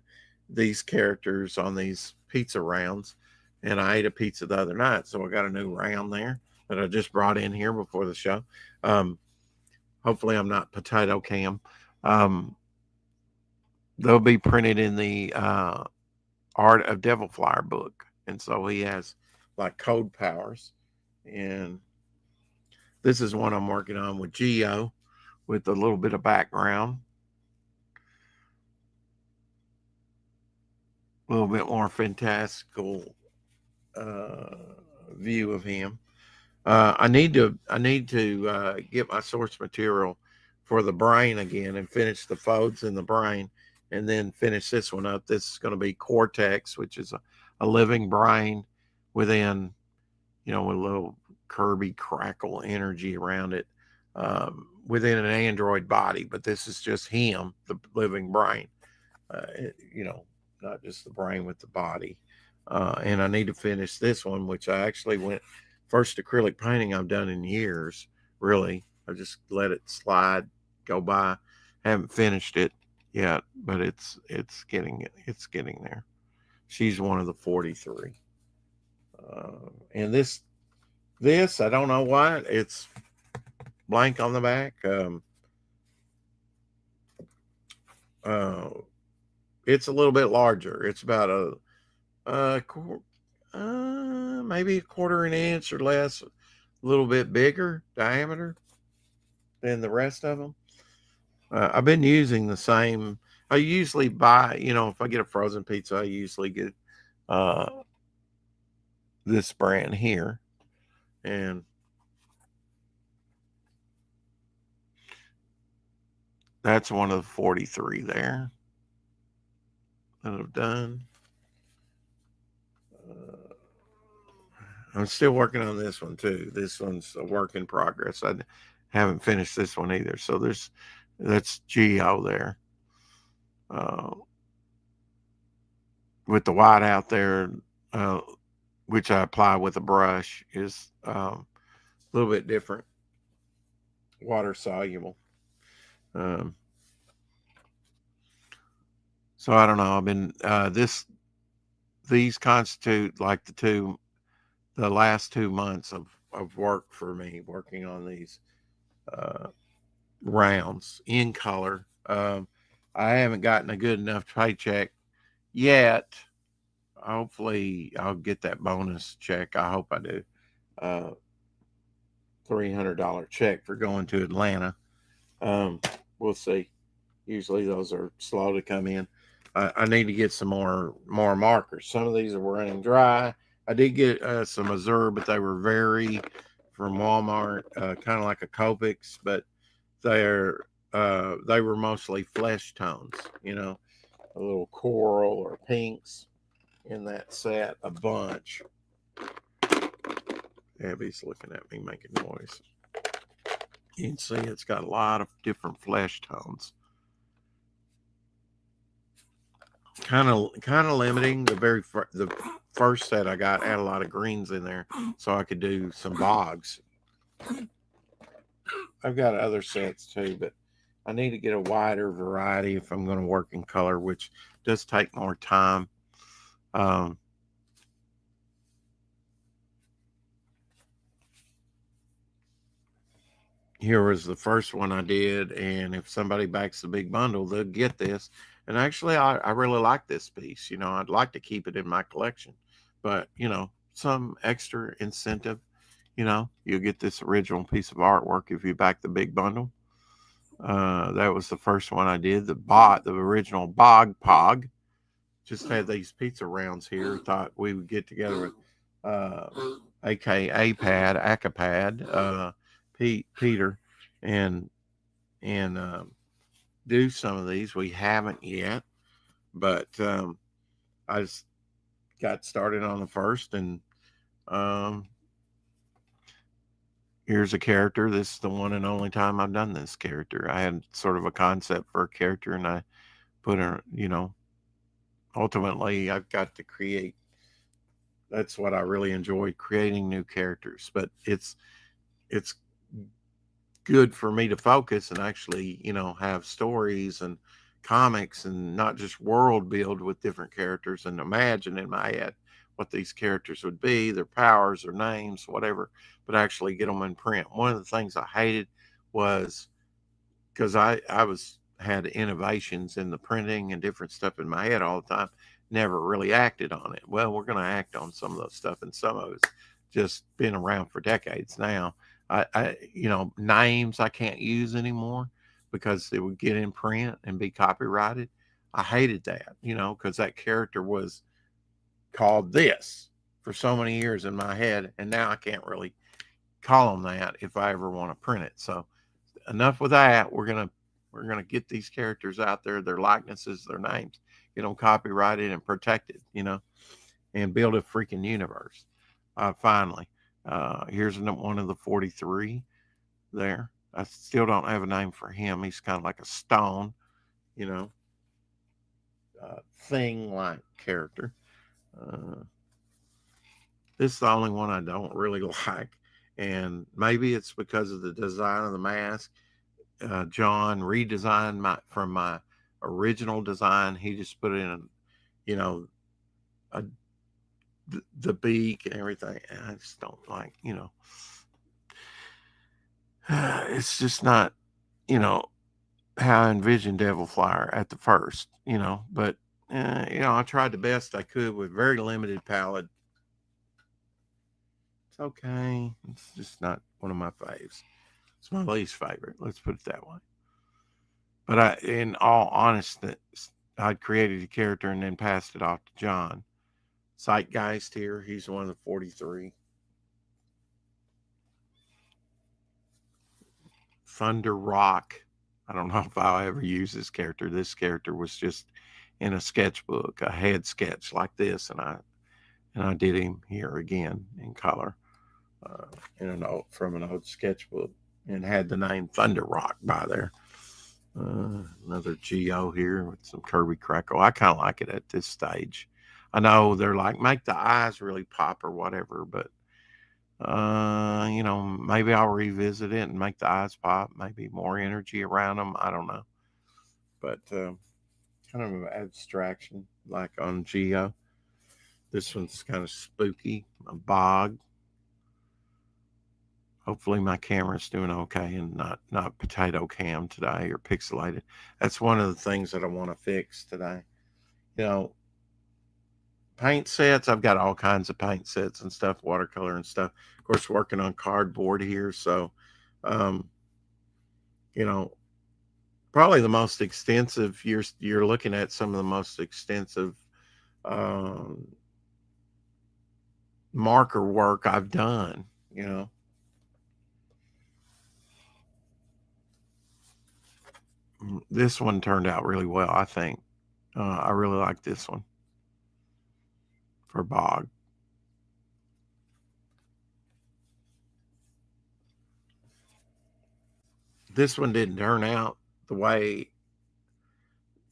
these characters on these pizza rounds. And I ate a pizza the other night, so I got a new round there that I just brought in here before the show. Hopefully I'm not potato cam. They'll be printed in the Art of Devil Flyer book. And so he has like code powers. And this is one I'm working on with Geo with a little bit of background. A little bit more fantastical view of him. I need to get my source material for the brain again and finish the folds in the brain and then finish this one up. This is going to be Cortex, which is a living brain within, with a little Kirby crackle energy around it, within an android body. But this is just him, the living brain, not just the brain with the body. And I need to finish this one, which I actually went first acrylic painting I've done in years, really. I just let it slide, go by. Haven't finished it yet, but it's getting there. She's one of the 43. And this I don't know why it's blank on the back. It's a little bit larger. It's about maybe a quarter an inch or less, a little bit bigger diameter than the rest of them. I've been using the same. I usually buy, if I get a frozen pizza, I usually get this brand here. And that's one of the 43 there that I've done. I'm still working on this one too. This one's a work in progress. I haven't finished this one either. So that's Geo there. With the white out there, which I apply with a brush, is a little bit different. Water soluble. So I don't know. I've been these constitute like the last 2 months of work for me, working on these rounds in color. I haven't gotten a good enough paycheck yet. Hopefully I'll get that bonus check. I hope I do. $300 check for going to Atlanta. We'll see. Usually those are slow to come in. I need to get some more markers. Some of these are running dry. I did get some Azure, but they were from Walmart, kind of like a Copics, but they're they were mostly flesh tones, a little coral or pinks in that set, a bunch. Abby's looking at me making noise. You can see it's got a lot of different flesh tones. Kind of limiting. The first set I got had a lot of greens in there, so I could do some bogs. I've got other sets too, but I need to get a wider variety if I'm going to work in color, which does take more time. Here was the first one I did, and if somebody backs the big bundle, they'll get this. And actually, I really like this piece. I'd like to keep it in my collection, but some extra incentive. You'll get this original piece of artwork if you back the big bundle. That was the first one I did. The original Bog Pog. Just had these pizza rounds here. Thought we would get together with AKA Pad, Acapad, Peter, and do some of these. We haven't yet, but I just got started on the first, and here's a character. This is the one and only time I've done this character. I had sort of a concept for a character, and I put her, ultimately I've got to create. That's what I really enjoy, creating new characters. But it's good for me to focus and actually, have stories and comics and not just world build with different characters and imagine in my head what these characters would be, their powers, their names, whatever, but actually get them in print. One of the things I hated was because I had innovations in the printing and different stuff in my head all the time, never really acted on it. Well, we're going to act on some of those stuff, and some of it's just been around for decades now. Names I can't use anymore because it would get in print and be copyrighted. I hated that, because that character was called this for so many years in my head, and now I can't really call them that if I ever want to print it. So enough with that. We're gonna get these characters out there, their likenesses, their names, get them copyrighted and protected, and build a freaking universe. Finally, here's one of the 43 there. I still don't have a name for him. He's kind of like a stone, thing-like character. This is the only one I don't really like, and maybe it's because of the design of the mask. John redesigned from my original design. He just put in, a, the beak and everything. And I just don't like, it's just not, how I envisioned Devil Flyer at the first, but, I tried the best I could with very limited palette. It's okay. It's just not one of my faves. It's my least favorite. Let's put it that way. But in all honesty, I'd created a character and then passed it off to John. Zeitgeist here. He's one of the 43. Thunder Rock. I don't know if I'll ever use this character. This character was just in a sketchbook, a head sketch like this, and I did him here again in color, from an old sketchbook, and had the name Thunder Rock by there. Another Geo here with some Kirby Crackle. I kind of like it at this stage. I know they're like, make the eyes really pop or whatever, but maybe I'll revisit it and make the eyes pop, maybe more energy around them. I don't know. But kind of an abstraction like on Geo. This one's kind of spooky, a bog. Hopefully my camera's doing okay and not potato cam today or pixelated. That's one of the things that I want to fix today. Paint sets, I've got all kinds of paint sets and stuff, watercolor and stuff. Of course, working on cardboard here, so probably the most extensive. You're looking at some of the most extensive marker work I've done. This one turned out really well, I think. I really like this one for Bog. This one didn't turn out the way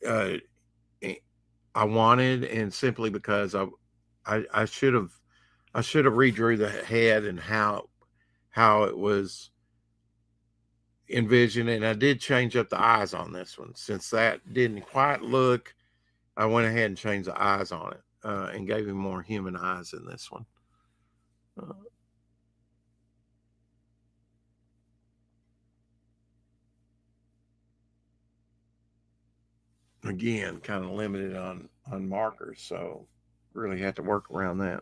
uh, I wanted, and simply because I should have redrew the head and how it was envisioned, and I did change up the eyes on this one. Since that didn't quite look, I went ahead and changed the eyes on it and gave him more human eyes in this one. Uh, Again, kind of limited on markers, so really had to work around that.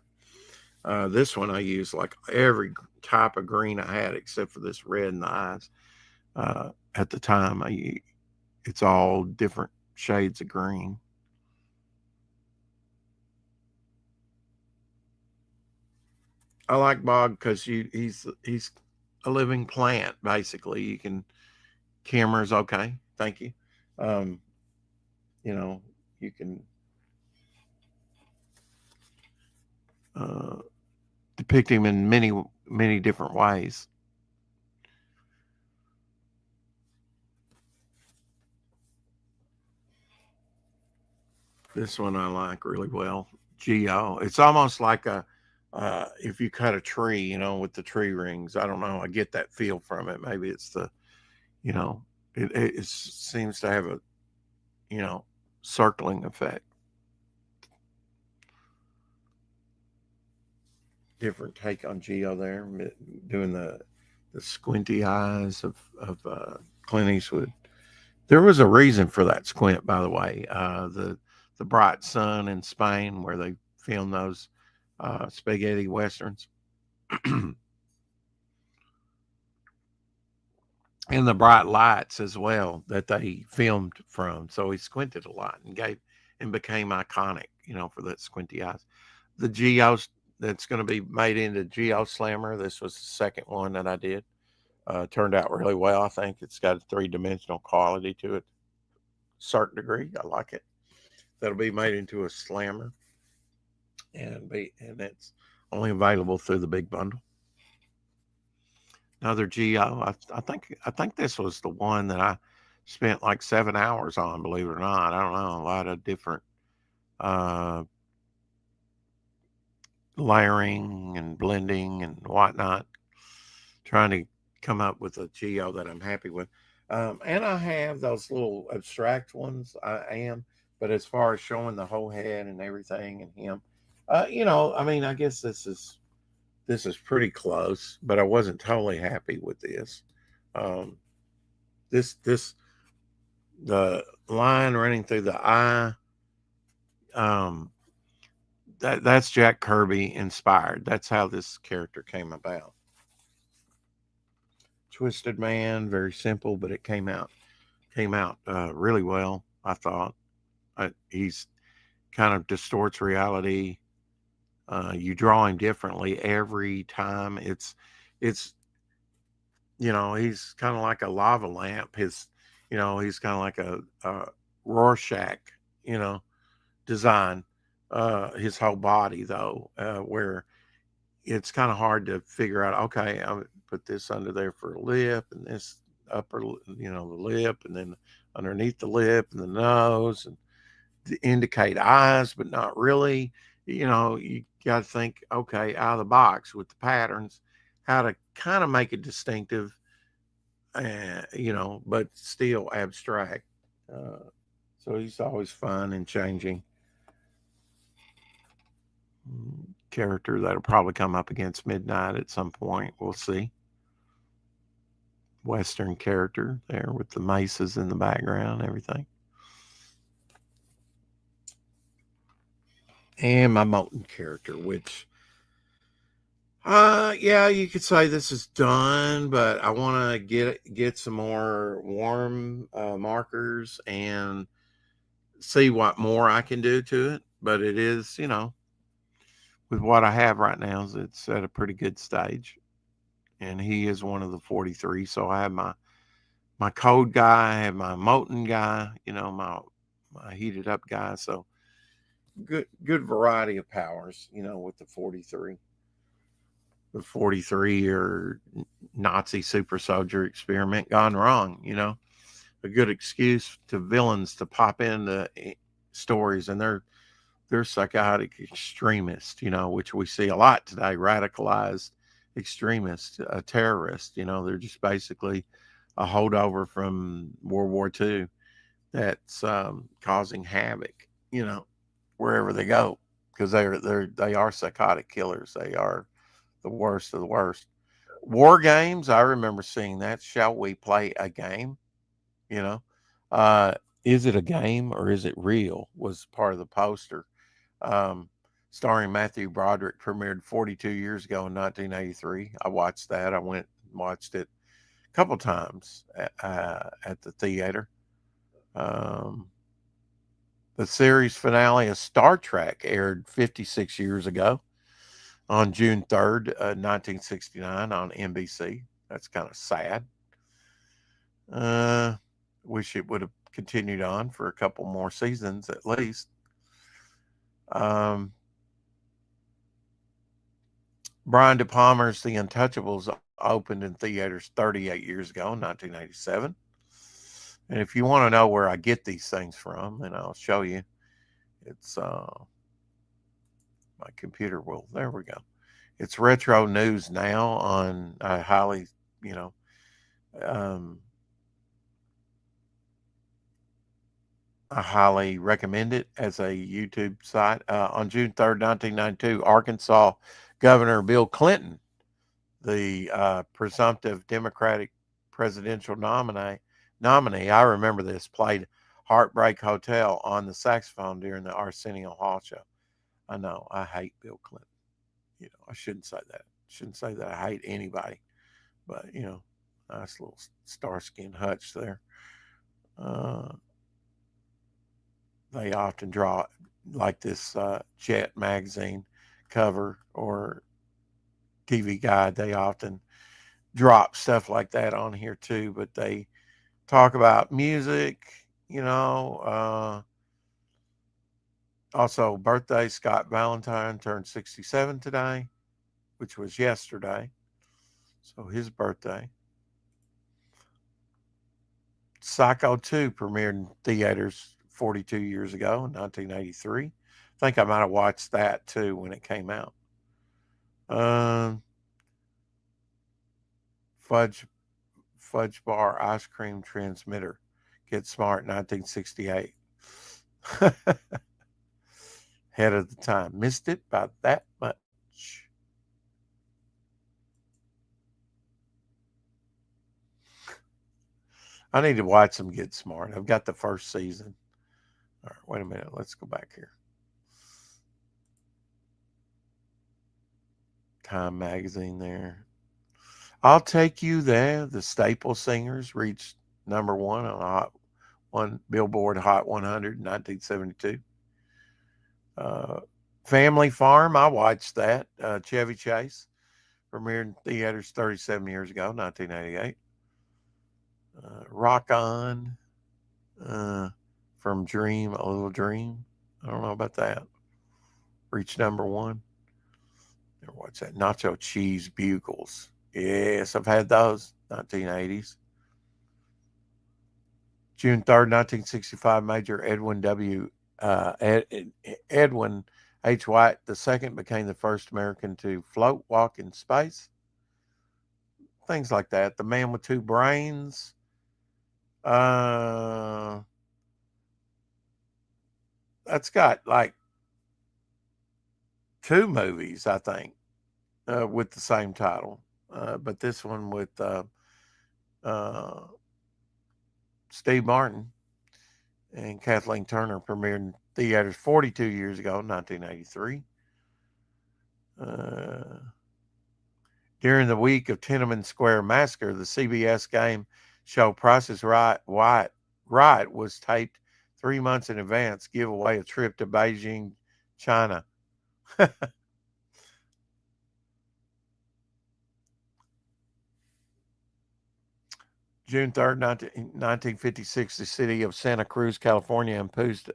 This one I used like every type of green I had except for this red in the eyes. At the time, it's all different shades of green. I like Bog because he's a living plant basically. You can camera's okay, thank you. Um, you know, you can uh, depict him in many different ways. This one I like really well. Geo. It's almost like a if you cut a tree, with the tree rings. I don't know. I get that feel from it. Maybe it's the, you know, it seems to have a, you know, circling effect. Different take on Geo there, doing the squinty eyes of Clint Eastwood. There was a reason for that squint, by the way. The bright sun in Spain, where they filmed those spaghetti westerns, and the bright lights as well that they filmed from. So he squinted a lot and became iconic, for that squinty eyes. The Geos that's going to be made into Geo Slammer. This was the second one that I did. Turned out really well. I think it's got a three-dimensional quality to it, certain degree. I like it. That'll be made into a slammer, and it's only available through the big bundle. Another Geo. I think this was the one that I spent like 7 hours on. Believe it or not, I don't know, a lot of different uh, layering and blending and whatnot, trying to come up with a Geo that I'm happy with. And I have those little abstract ones. I am, but as far as showing the whole head and everything and him, I mean, I guess this is pretty close, but I wasn't totally happy with this. Um, this the line running through the eye. Um, that's Jack Kirby inspired. That's how this character came about. Twisted Man, very simple, but it came out really well. I thought he's kind of distorts reality. You draw him differently every time. It's he's kind of like a lava lamp. He's kind of like a Rorschach, you know, design. His whole body though, where it's kind of hard to figure out. Okay, I would put this under there for a lip, and this upper, the lip, and then underneath the lip and the nose, and to indicate eyes, but not really. You got to think, okay, out of the box with the patterns, how to kind of make it distinctive, but still abstract. Uh, so he's always fun and changing. Character that'll probably come up against Midnight at some point. We'll see. Western character there with the mesas in the background, everything. And my Molten character, which yeah, you could say this is done, but I want to get some more warm markers and see what more I can do to it. But it is, with what I have right now, it's at a pretty good stage. And he is one of the 43, so I have my cold guy, I have my molten guy, my heated up guy. So good variety of powers, with the 43. The 43 or Nazi super soldier experiment gone wrong, a good excuse to villains to pop into stories, and they're psychotic extremists, which we see a lot today, radicalized extremists, a terrorist, they're just basically a holdover from World War II that's causing havoc, wherever they go, because they are psychotic killers. They are the worst of the worst. War games, I remember seeing that. Shall we play a game? You know, uh, is it a game or is it real? Was part of the poster. Um, Starring Matthew Broderick, premiered 42 years ago in 1983. I watched that. I went and watched it a couple times at the theater. Um, the series finale of Star Trek aired 56 years ago on June 3rd, 1969 on NBC. That's kind of sad. Uh, Wish it would have continued on for a couple more seasons at least. Um, Brian De Palmer's The Untouchables opened in theaters 38 years ago in 1987. And if you want to know where I get these things from, and I'll show you, it's my computer will. There we go. It's Retro News Now on highly, you know, um, I highly recommend it as a YouTube site. On June 3rd, 1992, Arkansas Governor Bill Clinton, the presumptive Democratic presidential nominee, I remember this, played Heartbreak Hotel on the saxophone during the Arsenio Hall show. I know, I hate Bill Clinton. I shouldn't say that. Shouldn't say that I hate anybody. But, nice little Starsky and Hutch there. Uh, they often draw like this Jet magazine cover or TV guide. They often drop stuff like that on here too, but they talk about music, also birthday. Scott Valentine turned 67 today, which was yesterday. So his birthday. Psycho 2 premiered in theaters 42 years ago in 1983. I think I might have watched that too when it came out. Fudge Bar Ice Cream Transmitter. Get Smart 1968. Ahead of the time. Missed it by that much. I need to watch some Get Smart. I've got the first season. All right, wait a minute. Let's go back here. Time magazine there. I'll Take You There. The Staple Singers reached number one on Billboard Hot 100 in 1972. Family Farm, I watched that. Chevy Chase premiered in theaters 37 years ago, 1988. Rock On, from Dream, A Little Dream. I don't know about that. Reached number one. What's that? Nacho Cheese Bugles. Yes, I've had those. 1980s. June 3rd, 1965, Major Edwin H. White II became the first American to float, walk in space. Things like that. The Man with Two Brains. That's got like two movies, I think, with the same title. But this one with Steve Martin and Kathleen Turner premiered in theaters 42 years ago, 1983. During the week of Tiananmen Square massacre, the CBS game show Price is Right was taped 3 months in advance, give away a trip to Beijing, China. June 3rd, 1956, the city of Santa Cruz, California imposed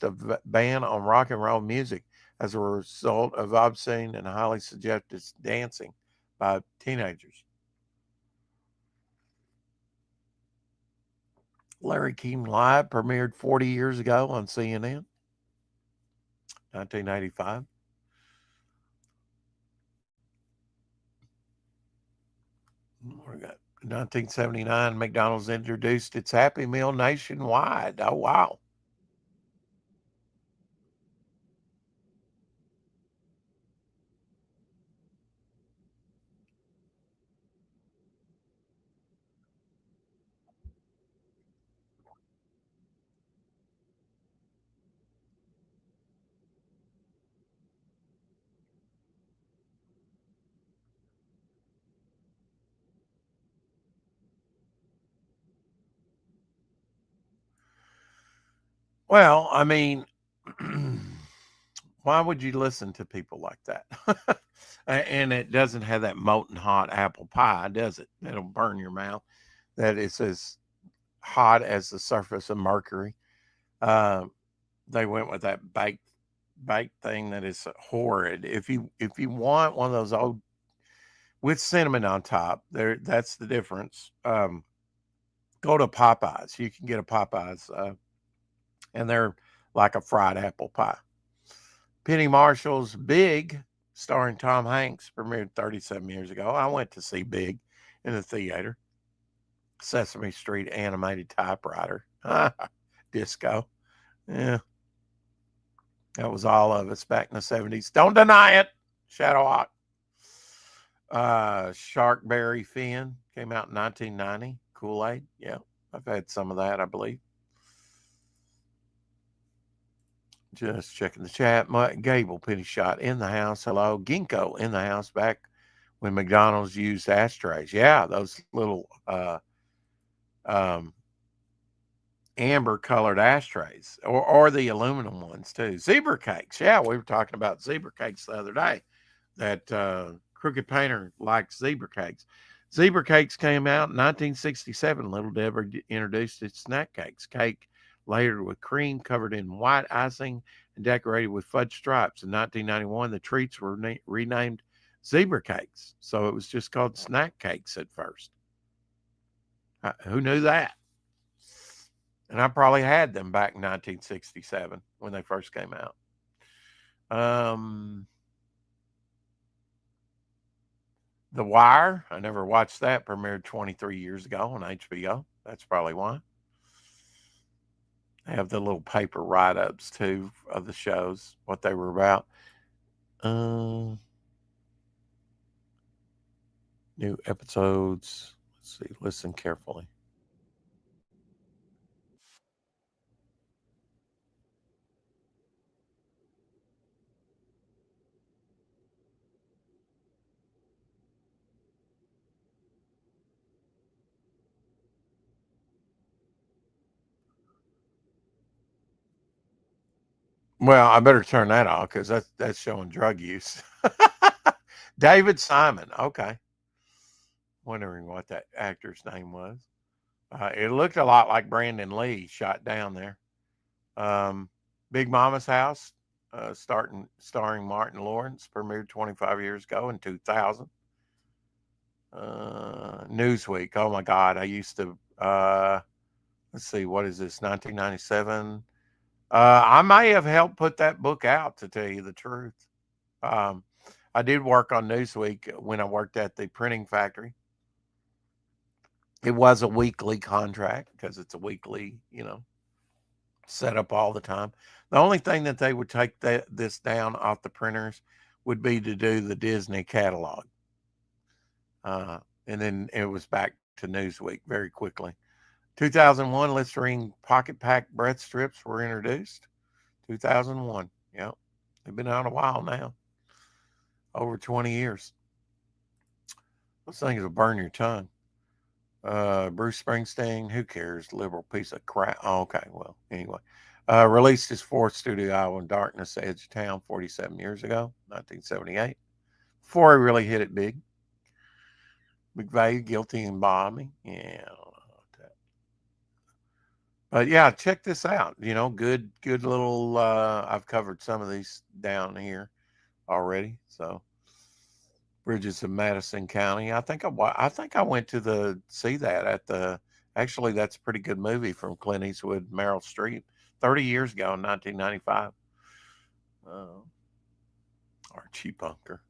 a ban on rock and roll music as a result of obscene and highly suggestive dancing by teenagers. Larry King Live premiered 40 years ago on CNN, 1985. We got 1979, McDonald's introduced its Happy Meal nationwide. Oh, wow. Well, I mean, why would you listen to people like that? And it doesn't have that molten hot apple pie, does it? It'll burn your mouth. That it's as hot as the surface of Mercury. Uh, they went with that baked thing that is horrid. If you want one of those old with cinnamon on top, that's the difference. Go to Popeyes. You can get a Popeyes, and they're like a fried apple pie. Penny Marshall's Big, starring Tom Hanks, premiered 37 years ago. I went to see Big in the theater. Sesame Street animated typewriter. Disco. Yeah. That was all of us back in the 70s. Don't deny it. Shadowhawk. Sharkberry Finn came out in 1990. Kool-Aid. Yeah. I've had some of that, I believe. Just checking the chat. Gable Penny Shot in the house. Hello. Ginkgo in the house back when McDonald's used ashtrays. Yeah, those little amber colored ashtrays or the aluminum ones too. Zebra cakes. Yeah, we were talking about zebra cakes the other day. That Crooked Painter likes zebra cakes. Zebra cakes came out in 1967. Little Deborah introduced its snack cakes. Cake layered with cream, covered in white icing, and decorated with fudge stripes. In 1991, the treats were renamed zebra cakes. So it was just called snack cakes at first. Who knew that? And I probably had them back in 1967 when they first came out. The Wire, I never watched that, premiered 23 years ago on HBO. That's probably why. They have the little paper write-ups too of the shows, what they were about. New episodes. Let's see, listen carefully. Well, I better turn that off because that's showing drug use. David Simon. Okay. Wondering what that actor's name was. It looked a lot like Brandon Lee shot down there. Big Mama's House, starring Martin Lawrence, premiered 25 years ago in 2000. Newsweek. Oh my God, I used to. Let's see, what is this? 1997. I may have helped put that book out, to tell you the truth. I did work on Newsweek when I worked at the printing factory. It was a weekly contract because it's a weekly, set up all the time. The only thing that they would take this down off the printers would be to do the Disney catalog. And then it was back to Newsweek very quickly. 2001, Listerine Pocket Pack breath strips were introduced. 2001. Yep. They've been out a while now. Over 20 years. Those things will burn your tongue. Bruce Springsteen, who cares? Liberal piece of crap. Oh, okay, well, anyway. Released his fourth studio album, Darkness, Edge of Town, 47 years ago, 1978. Before he really hit it big. McVeigh guilty in bombing. Yeah, I don't know about that. But yeah, check this out. Good little. I've covered some of these down here already. So Bridges of Madison County. I think I went to see that at the. Actually, that's a pretty good movie from Clint Eastwood, Meryl Streep, 30 years ago in 1995. Uh, Archie Bunker.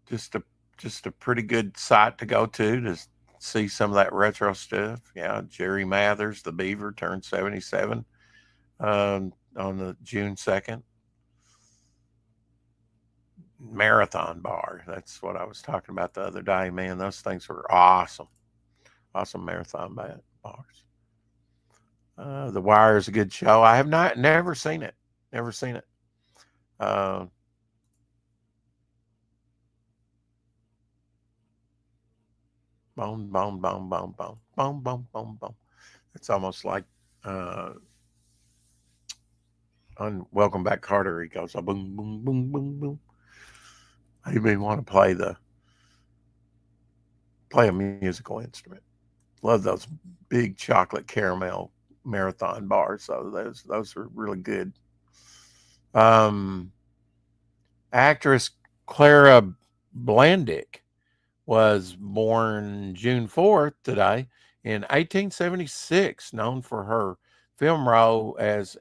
Just a just a pretty good site to go to see some of that retro stuff. Yeah, Jerry Mathers, the Beaver, turned 77 on the June 2nd. Marathon Bar. That's what I was talking about the other day, man. Those things were awesome. Awesome marathon bars. The Wire is a good show. I have never seen it. Never seen it. Uh, Boom, boom, boom, boom, boom, boom, boom, boom, boom. It's almost like uh, on Welcome Back, Carter. He goes boom, boom, boom, boom, boom. I even want to play a musical instrument. Love those big chocolate caramel marathon bars. So those are really good. Um, Actress Clara Blandick was born June 4th today in 1876, known for her film role as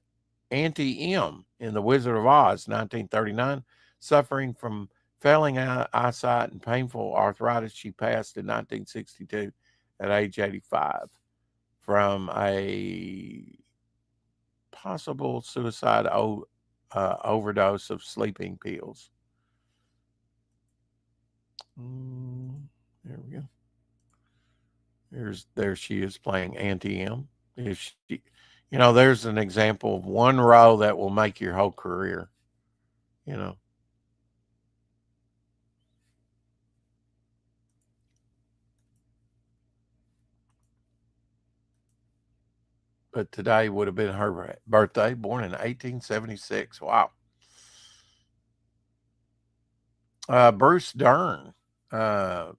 Auntie M in The Wizard of Oz, 1939. Suffering from failing eyesight and painful arthritis, she passed in 1962 at age 85 from a possible suicide overdose of sleeping pills. There we go. There she is playing Auntie M. If she, there's an example of one role that will make your whole career. You know, but today would have been her birthday, born in 1876. Wow. Bruce Dern. Uh,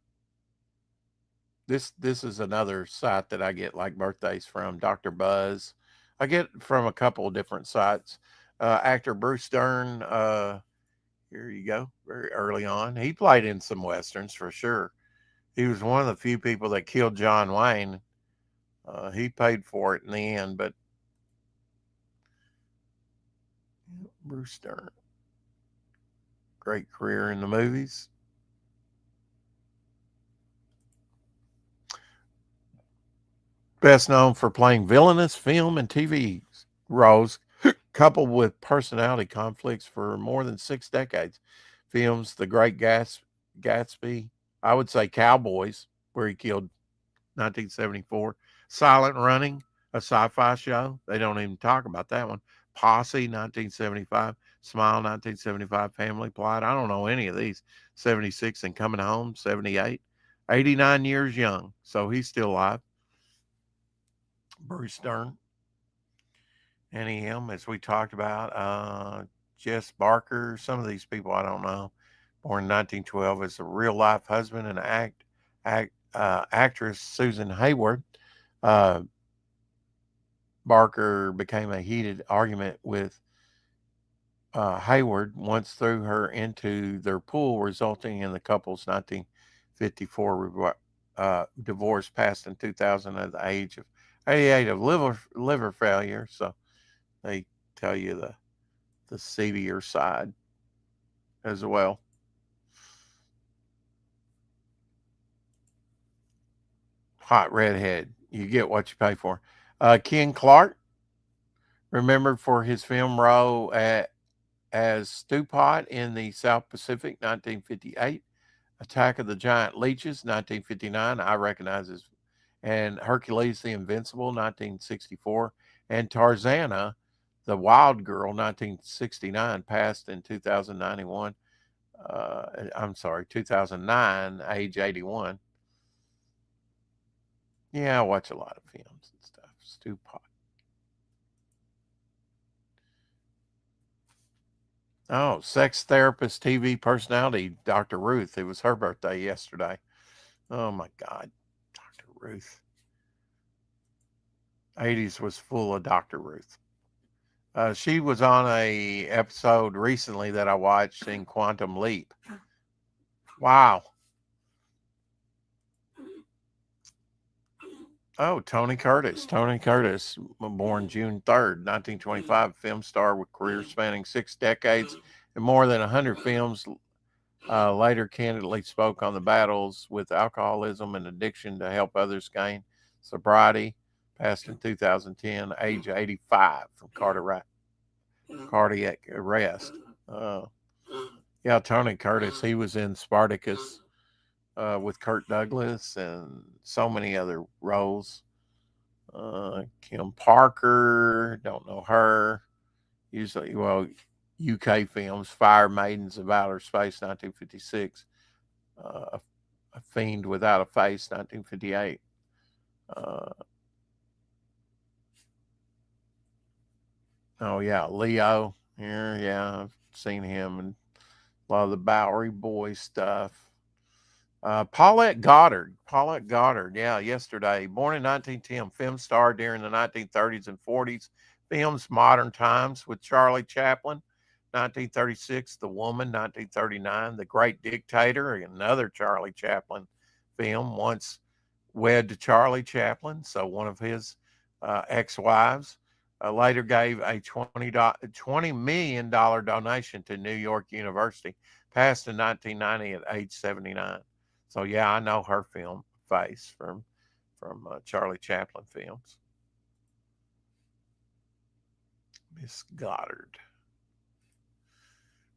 this is another site that I get like birthdays from. Dr. Buzz. I get from a couple of different sites. Actor Bruce Dern. Here you go. Very early on, he played in some westerns for sure. He was one of the few people that killed John Wayne. He paid for it in the end, but Bruce Dern, great career in the movies. Best known for playing villainous film and TV roles, coupled with personality conflicts for more than 6 decades. Films The Great Gatsby, I would say Cowboys, where he killed 1974. Silent Running, a sci-fi show. They don't even talk about that one. Posse, 1975. Smile, 1975. Family Plot. I don't know any of these. 76 and Coming Home, 78. 89 years young, so he's still alive. Bruce Dern. Annie M, as we talked about. Jess Barker. Some of these people I don't know. Born in 1912 as a real-life husband and actress Susan Hayward. Uh, Barker became a heated argument with Hayward once threw her into their pool, resulting in the couple's 1954 divorce, passed in 2000 at the age of 88 of liver failure. So they tell you the seedier side as well. Hot redhead. You get what you pay for. Ken Clark, remembered for his film role as Stewpot in the South Pacific, 1958. Attack of the Giant Leeches, 1959. I recognize his. And Hercules the Invincible, 1964. And Tarzana, the Wild Girl, 1969, passed in 2091. I'm sorry, 2009, age 81. Yeah, I watch a lot of films and stuff. Stewpot. Oh, sex therapist, TV personality, Dr. Ruth. It was her birthday yesterday. Oh my God, Dr. Ruth. 80s was full of Dr. Ruth. She was on a episode recently that I watched in Quantum Leap. Wow. Oh, Tony Curtis. Tony Curtis, born June 3rd, 1925, film star with career spanning 6 decades and more than 100 films. Later, candidly spoke on the battles with alcoholism and addiction to help others gain sobriety. Passed in 2010, age 85, from cardiac arrest. Uh, yeah, Tony Curtis. He was in Spartacus with Kirk Douglas and so many other roles. Kim Parker, don't know her. Usually, well, UK films, Fire Maidens of Outer Space, 1956. A Fiend Without a Face, 1958. Uh, oh, yeah, Leo here. Yeah, I've seen him and a lot of the Bowery Boy stuff. Paulette Goddard. Paulette Goddard, yeah, yesterday. Born in 1910, film star during the 1930s and 40s. Films Modern Times with Charlie Chaplin. 1936, The Woman. 1939, The Great Dictator, another Charlie Chaplin film. Once wed to Charlie Chaplin, so one of his ex-wives. Later gave a $20 million donation to New York University. Passed in 1990 at age 79. So yeah, I know her film face from Charlie Chaplin films. Miss Goddard.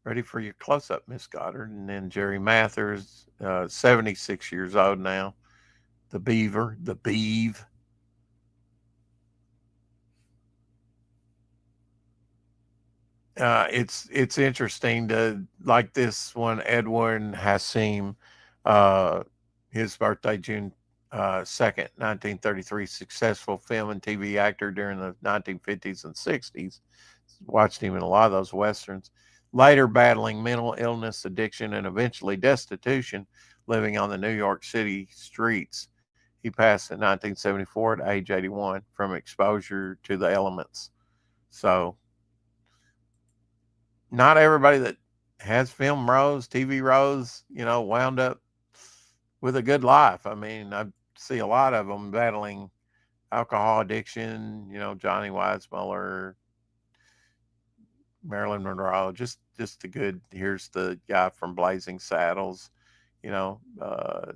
Ready for your close up, Miss Goddard. And then Jerry Mathers, 76 years old now. The Beaver, the Beeve. It's interesting to like this one, Edwin Hassim, uh, his birthday, June 2nd, 1933, successful film and TV actor during the 1950s and 60s. Watched him in a lot of those westerns. Later battling mental illness, addiction, and eventually destitution, living on the New York City streets. He passed in 1974 at age 81 from exposure to the elements. So, not everybody that has film roles, TV roles, wound up with a good life. I mean, I see a lot of them battling alcohol addiction, Johnny Weissmuller, Marilyn Monroe, just a good, here's the guy from Blazing Saddles, you know, uh,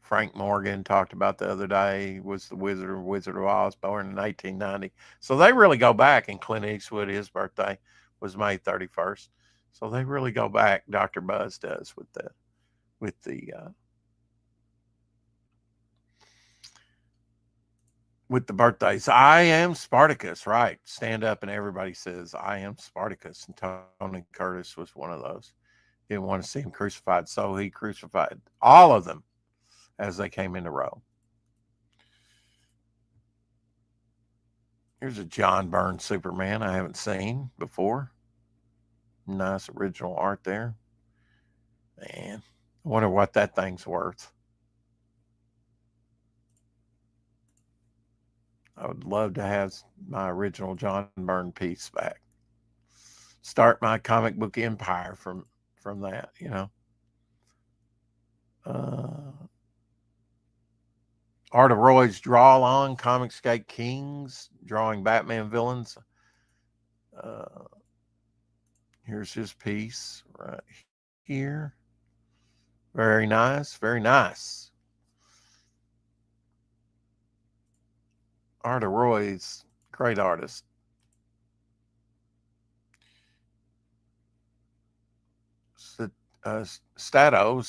Frank Morgan talked about the other day was the Wizard of Oz, born in 1890. So they really go back. And Clint Eastwood, his birthday was May 31st. So they really go back. Dr. Buzz does with the with the birthdays. I am Spartacus, right? Stand up and everybody says I am Spartacus. And Tony Curtis was one of those. Didn't want to see him crucified, so he crucified all of them as they came into Rome. Here's a John Byrne Superman I haven't seen before. Nice original art there. Man, I wonder what that thing's worth. I would love to have my original John Byrne piece back. Start my comic book empire from that. Uh, Art of Roy's Draw On, Comicscape Kings, drawing Batman villains. Uh, Here's his piece right here. Very nice, very nice. Art of Roy's great artist. Stato,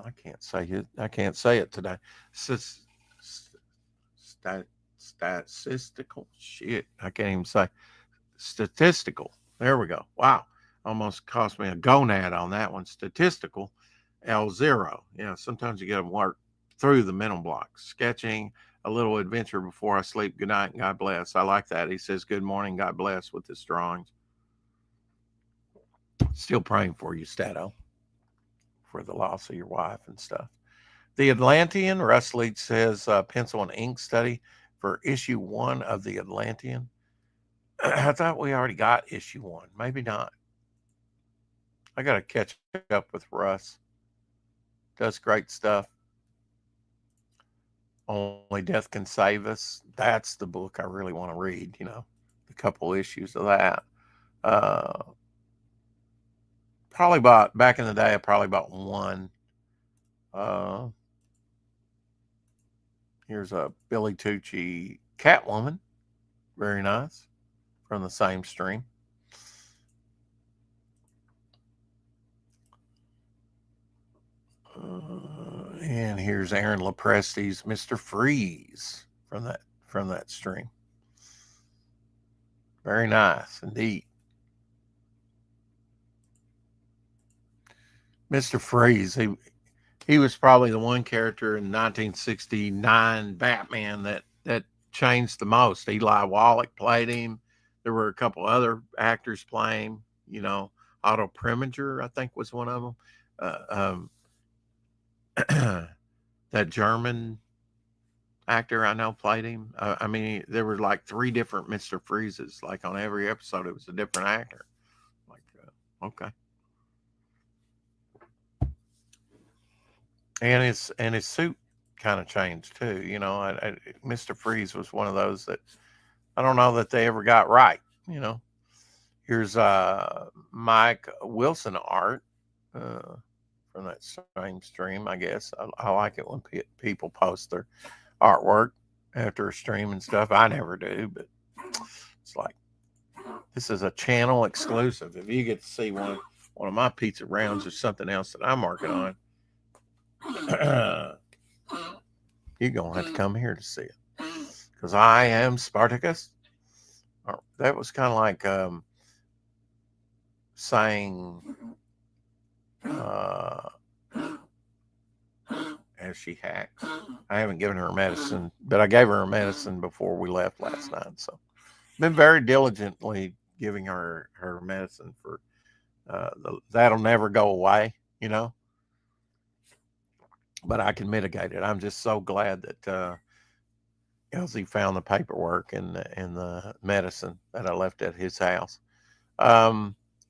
I can't say it. I can't say it today. Statistical shit. I can't even say statistical. There we go. Wow, almost cost me a gonad on that one. Statistical L0. Yeah, sometimes you get to work through the mental blocks. Sketching a little adventure before I sleep. Good night and God bless. I like that. He says, good morning, God bless with his drawings. Still praying for you, Stato, for the loss of your wife and stuff. The Atlantean, Russ Leach says, pencil and ink study for issue 1 of the Atlantean. I thought we already got issue 1. Maybe not. I got to catch up with Russ. Does great stuff. Only Death Can Save Us. That's the book I really want to read, the couple issues of that. Probably bought, back in the day, I probably bought one. Here's a Billy Tucci Catwoman. Very nice. From the same stream. And here's Aaron Lopresti's Mr. Freeze from that stream. Very nice indeed. Mr. Freeze, he was probably the one character in 1969 Batman that changed the most. Eli Wallach played him. There were a couple other actors playing him. Otto Preminger, I think, was one of them. That German actor I know played him. I mean, there were like 3 different Mr. Freezes. Like on every episode, it was a different actor. Like, okay. And his suit kind of changed too. Mr. Freeze was one of those that I don't know that they ever got right. Here's Mike Wilson art from that same stream. I guess I like it when people post their artwork after a stream and stuff. I never do, but it's like this is a channel exclusive. If you get to see one of my pizza rounds or something else that I'm working on, you're gonna have to come here to see it, because I am Spartacus. That was kind of like saying as she hacks. I haven't given her medicine, but I gave her medicine before we left last night. So been very diligently giving her medicine for that'll never go away, but I can mitigate it. I'm just so glad that Elsie found the paperwork and the medicine that I left at his house.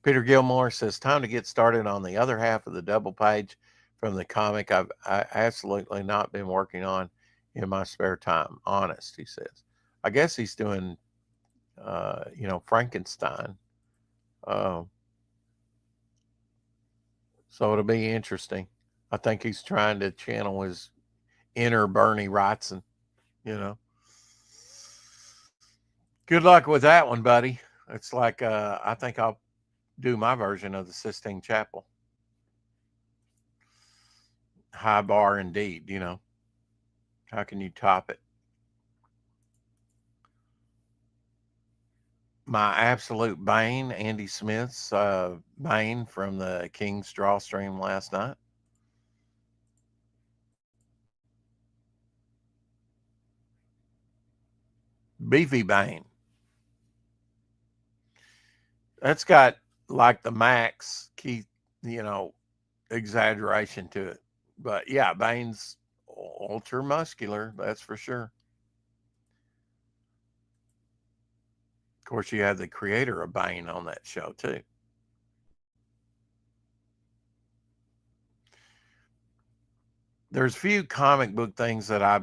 Peter Gilmore says, time to get started on the other half of the double page from the comic I absolutely not been working on in my spare time. Honest, he says. I guess he's doing, Frankenstein. So it'll be interesting. I think he's trying to channel his inner Bernie Wrightson, Good luck with that one, buddy. It's like, I think I'll do my version of the Sistine Chapel. High bar indeed, How can you top it? My absolute bane, Andy Smith's bane from the King's Draw stream last night. Beefy Bane. That's got like the Max Keith, exaggeration to it. But yeah, Bane's ultra muscular, that's for sure. Of course, you have the creator of Bane on that show too. There's few comic book things that I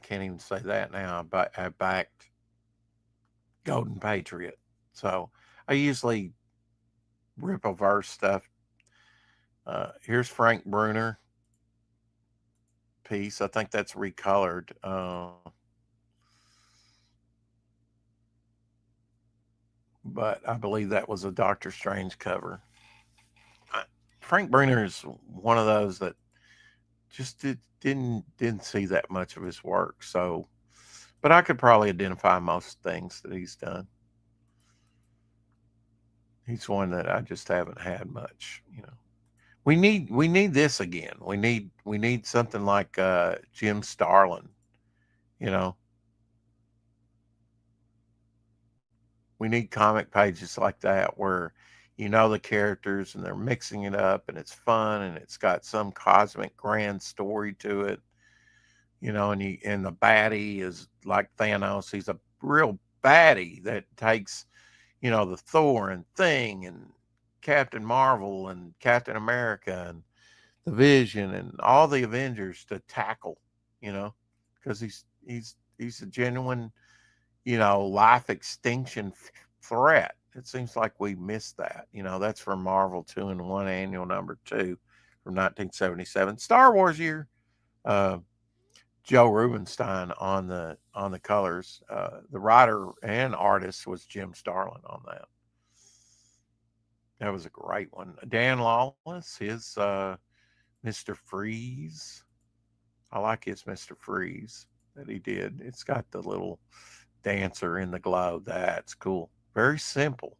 can't even say that now, but I backed Golden Patriot. So I usually rip a verse stuff. Here's Frank Bruner piece. I think that's recolored. But I believe that was a Doctor Strange cover. Frank Bruner is one of those that just didn't see that much of his work. So, but I could probably identify most things that he's done. He's one that I just haven't had much, We need this again. We need something like Jim Starlin, you know. We need comic pages like that where you know the characters and they're mixing it up and it's fun and it's got some cosmic grand story to it, you know, and the baddie is like Thanos. He's a real baddie that takes, you know, the Thor and Thing and Captain Marvel and Captain America and the Vision and all the Avengers to tackle, you know, because he's a genuine, you know, life extinction threat. It seems like we missed that. You know, that's from Marvel 2-in-1 Annual Number 2 from 1977, Star Wars year. Uh, Joe Rubenstein on the colors. The writer and artist was Jim Starlin on that. That was a great one. Dan Lawless, his Mr. Freeze. I like his Mr. Freeze that he did. It's got the little dancer in the globe. That's cool. Very simple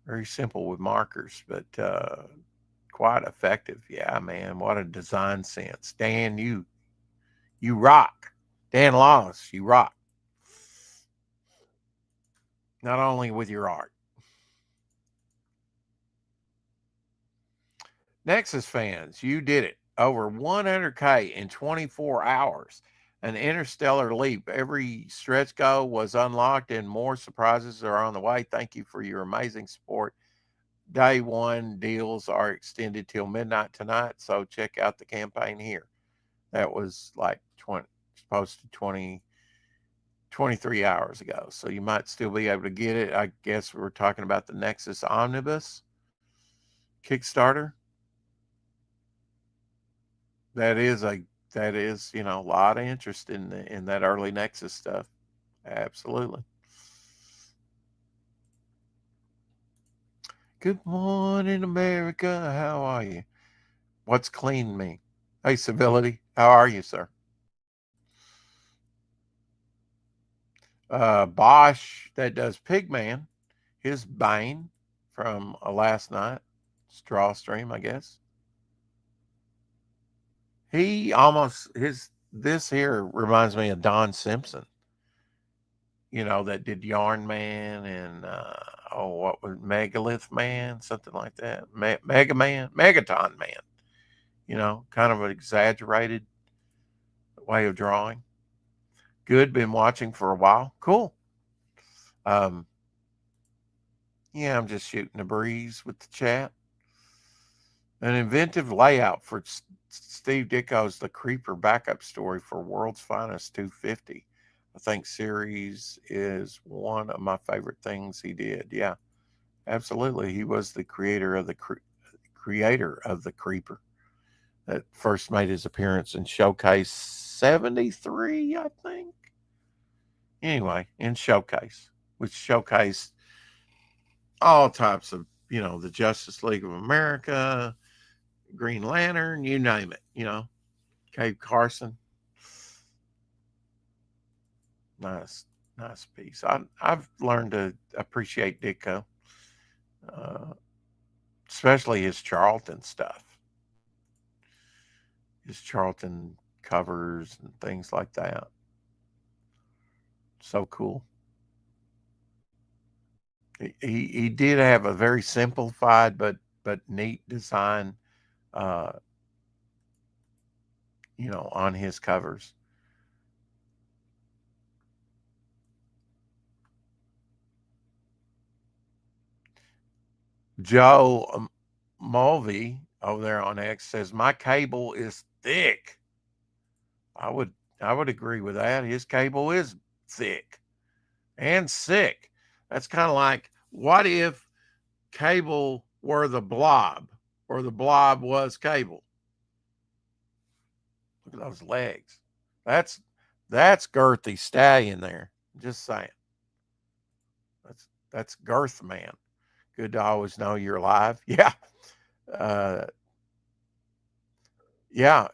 with markers, but quite effective. Yeah, man, what a design sense. Dan, you rock. Dan Lawless, you rock. Not only with your art. Nexus fans, you did it. Over 100K in 24 hours. An interstellar leap. Every stretch goal was unlocked and more surprises are on the way. Thank you for your amazing support. Day one deals are extended till midnight tonight, so check out the campaign here. That was like posted 23 hours ago, so you might still be able to get it. I guess we're talking about the Nexus Omnibus Kickstarter. That is, you know, a lot of interest in that early Nexus stuff. Absolutely. Good morning, America. How are you? What's clean mean? Hey, civility. How are you, sir? Bosch, that does Pigman, his Bane from last night, Straw Stream, I guess. He almost this here reminds me of Don Simpson. You know, that did Yarn Man and what was Megalith Man, something like that. Mega Man, Megaton Man. You know, kind of an exaggerated way of drawing. Good, been watching for a while. Cool. Um, yeah, I'm just shooting a breeze with the chat. An inventive layout for Steve Ditko's The Creeper backup story for World's Finest 250. I think series is one of my favorite things he did. Yeah, absolutely. He was the creator of the Creeper that first made his appearance in Showcase 73, I think. Anyway, in Showcase, which showcased all types of, you know, the Justice League of America, Green Lantern, you name it, you know. Cave Carson. Nice, nice piece. I've learned to appreciate Ditko, uh, especially his Charlton stuff, his Charlton covers and things like that. So cool. He did have a very simplified but neat design, uh, you know, on his covers. Joe Mulvey over there on X says my cable is thick. I would I would agree with that. His cable is thick and sick. That's kind of like what if Cable were the Blob or the Blob was Cable? Look at those legs. That's girthy stallion there. Just saying. That's girth man. Good to always know you're alive. Yeah. Uh, yeah.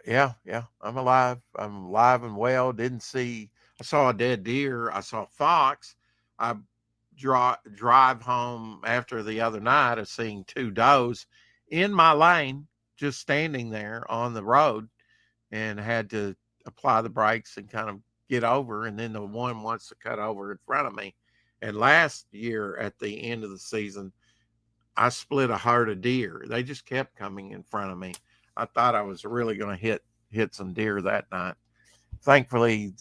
I'm alive. I'm alive and well. Didn't see. I saw a dead deer. I saw a fox. I drive home after the other night of seeing two does, in my lane, just standing there on the road, and had to apply the brakes and kind of get over. And then the one wants to cut over in front of me. And last year at the end of the season, I split a herd of deer. They just kept coming in front of me. I thought I was really going to hit some deer that night. Thankfully,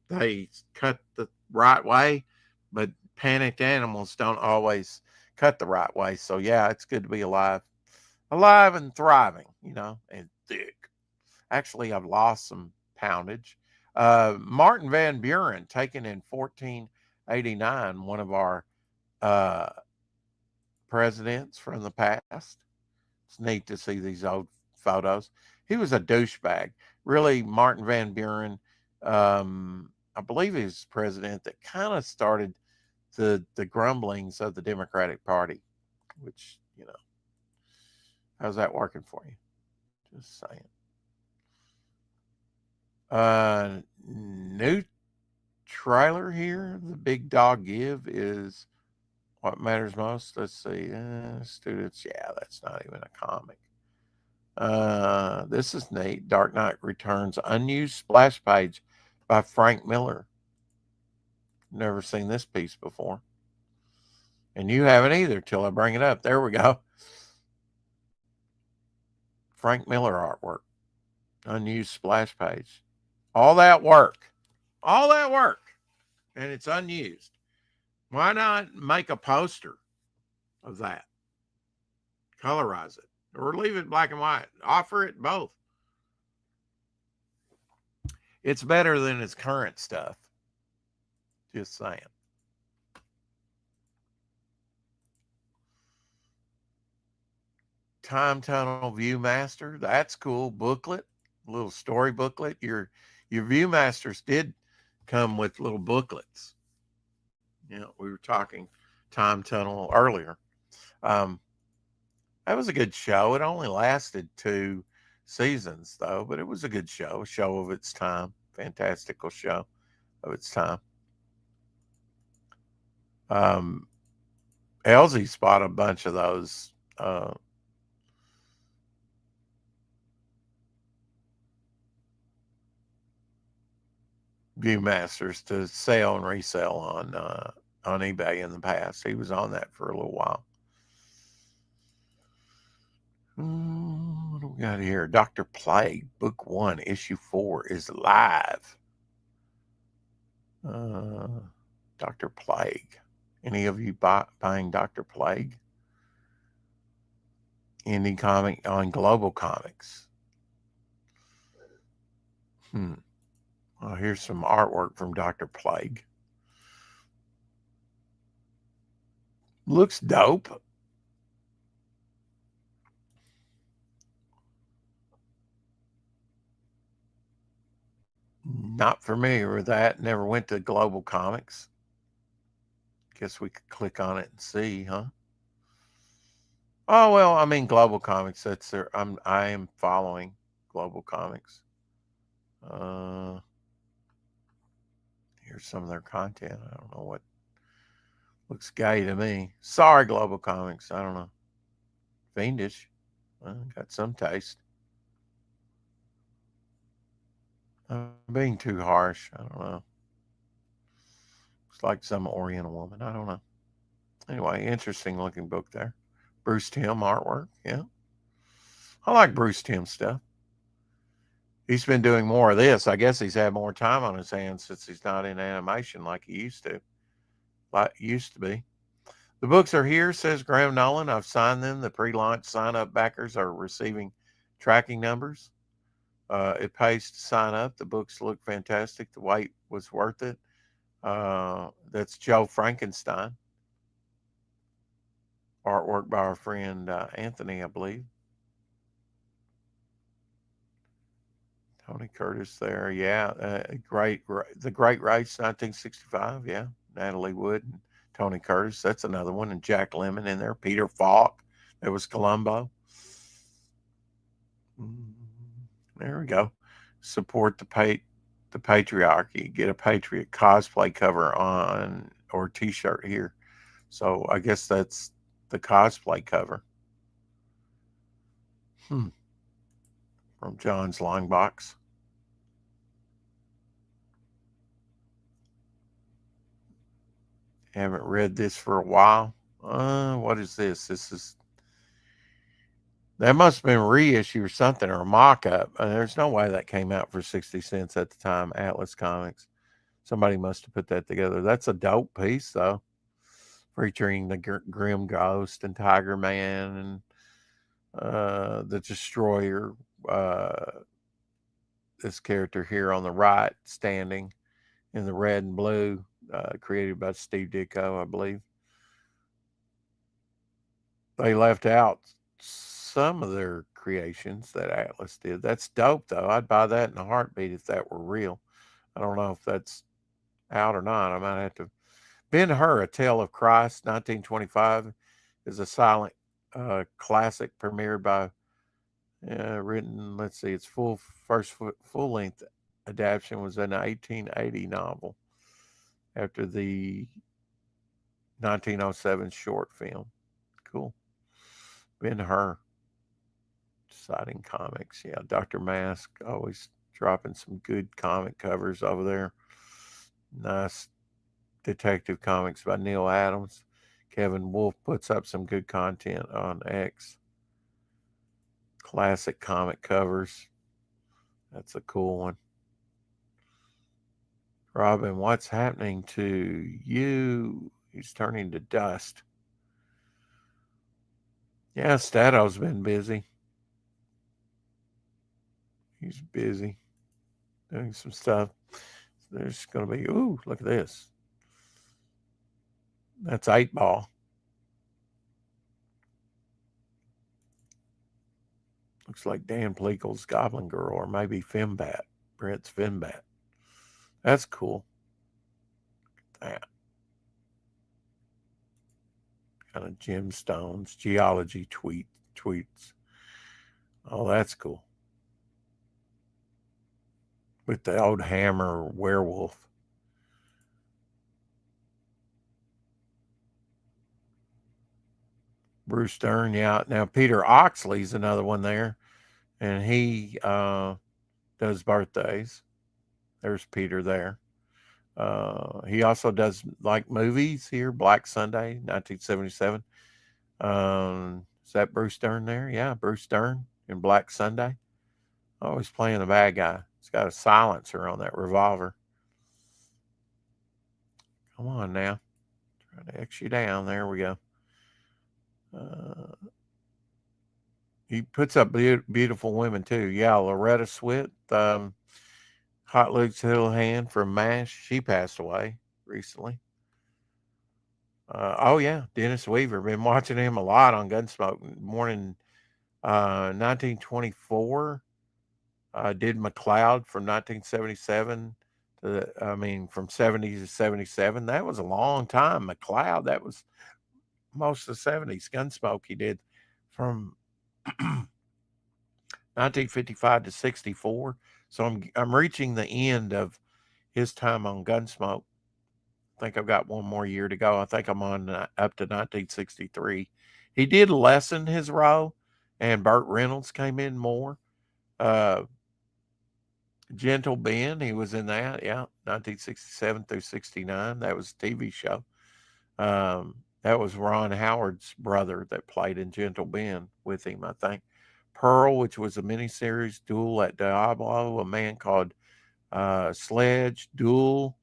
they cut the right way, but panicked animals don't always cut the right way. So yeah, it's good to be alive and thriving, and thick. Actually, I've lost some poundage. Martin Van Buren, taken in 1489, one of our uh, presidents from the past. It's neat to see these old photos. He was a douchebag. Really, Martin Van Buren, I believe he was president that kind of started the grumblings of the Democratic Party, which, how's that working for you? Just saying. New trailer here. The Big Dog Give is what matters most. Let's see. Students. Yeah, that's not even a comic. This is neat. Dark Knight Returns unused splash page by Frank Miller. Never seen this piece before. And you haven't either till I bring it up. There we go. Frank Miller artwork. Unused splash page. All that work. And it's unused. Why not make a poster of that? Colorize it. Or leave it black and white. Offer it both. It's better than its current stuff. Just saying. Time Tunnel Viewmaster. That's cool. Booklet. A little story booklet. Your Viewmasters did come with little booklets. We were talking Time Tunnel earlier. That was a good show. It only lasted 2 seasons, though, but it was a good show. A show of its time. Fantastical show of its time. Elsie spotted a bunch of those Viewmasters to sell and resell on eBay in the past. He was on that for a little while. What do we got here? Dr. Plague, Book 1, Issue 4 is live. Dr. Plague. Any of you buying Dr. Plague? Indie comic on Global Comics. Well, here's some artwork from Dr. Plague. Looks dope. Not familiar with that. Never went to Global Comics. Guess we could click on it and see, huh? Oh, well, I mean, Global Comics. That's I am following Global Comics. Here's some of their content. I don't know what looks gay to me. Sorry, Global Comics. I don't know. Fiendish. Well, got some taste. I'm being too harsh. I don't know. Looks like some Oriental woman. I don't know. Anyway, interesting looking book there. Bruce Timm artwork. Yeah. I like Bruce Timm stuff. He's been doing more of this. I guess he's had more time on his hands since he's not in animation like he used to. Be. The books are here, says Graham Nolan. I've signed them. The pre-launch sign-up backers are receiving tracking numbers. It pays to sign up. The books look fantastic. The wait was worth it. That's Joe Frankenstein. Artwork by our friend Anthony, I believe. Tony Curtis there. Yeah. The Great Race, 1965. Yeah. Natalie Wood and Tony Curtis. That's another one. And Jack Lemmon in there. Peter Falk. There was Columbo. There we go. Support the patriarchy. Get a Patriot cosplay cover on or t-shirt here. So I guess that's the cosplay cover. From John's Long Box. Haven't read this for a while. What is this? That must have been a reissue or something, or a mock-up. There's no way that came out for 60 cents at the time. Atlas Comics. Somebody must have put that together. That's a dope piece, though, featuring the Grim Ghost and Tiger Man and the Destroyer. This character here on the right, standing in the red and blue, created by Steve Ditko, I believe. They left out some of their creations that Atlas did. That's dope, though. I'd buy that in a heartbeat if that were real. I don't know if that's out or not. I might have to. Ben-Hur, A Tale of Christ, 1925, is a silent classic premiered by, written, let's see, its first full-length adaptation was an 1880 novel after the 1907 short film. Cool. Ben-Hur. Exciting comics. Yeah, Dr. Mask, always dropping some good comic covers over there. Nice Detective Comics by Neil Adams. Kevin Wolf puts up some good content on X. Classic comic covers. That's a cool one. Robin, what's happening to you? He's turning to dust. Yeah, Stato's been busy. He's busy doing some stuff. There's going to be, ooh, look at this. That's 8-Ball. Looks like Dan Plekel's Goblin Girl, or maybe Finbat. Brent's Finbat. That's cool. Look at that. Kind of gemstones, geology tweets. Oh, that's cool. With the old hammer werewolf. Bruce Dern, yeah. Now Peter Oxley's another one there, and he does birthdays. There's Peter there. He also does like movies here. Black Sunday, 1977. Is that Bruce Dern there? Yeah, Bruce Dern in Black Sunday. Always playing the bad guy. He's got a silencer on that revolver. Come on now. Try to X you down. There we go. He puts up beautiful women too. Yeah, Loretta Swit, Hot Luke's Little Hand from MASH. She passed away recently. Oh yeah, Dennis Weaver. Been watching him a lot on Gunsmoke. Morning, 1924. Did McCloud from 1977 from 70 to 77. That was a long time. McCloud, that was most of the 70s. Gunsmoke he did from 1955 to 64. So I'm reaching the end of his time on Gunsmoke. I think I've got one more year to go. I think I'm on up to 1963. He did lessen his role, and Burt Reynolds came in more. Gentle Ben, he was in that, yeah, 1967 through 69. That was a TV show. That was Ron Howard's brother that played in Gentle Ben with him, I think. Pearl, which was a miniseries, Duel at Diablo, A Man Called Sledge, Duel,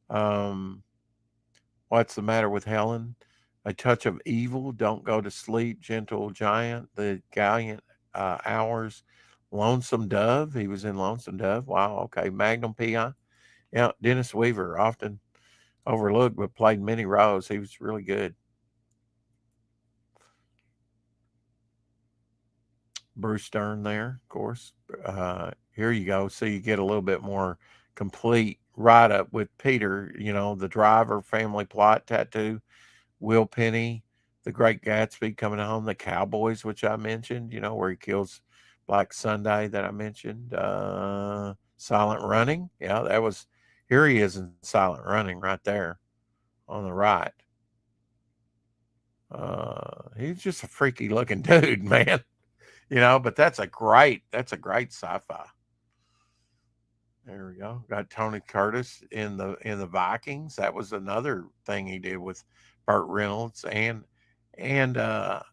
What's the Matter with Helen, A Touch of Evil, Don't Go to Sleep, Gentle Giant, The Gallant Hours, Lonesome Dove. He was in Lonesome Dove. Wow, okay. Magnum P.I. Yeah, Dennis Weaver, often overlooked, but played many roles. He was really good. Bruce Dern there, of course. Here you go. So you get a little bit more complete write-up with Peter, the driver, family plot, tattoo, Will Penny, The Great Gatsby, Coming Home, The Cowboys, which I mentioned, where he kills Black Sunday that I mentioned. Silent Running. Yeah, here he is in Silent Running right there on the right. He's just a freaky looking dude, man. But that's a great sci-fi. There we go. Got Tony Curtis in the Vikings. That was another thing he did with Burt Reynolds and Ernest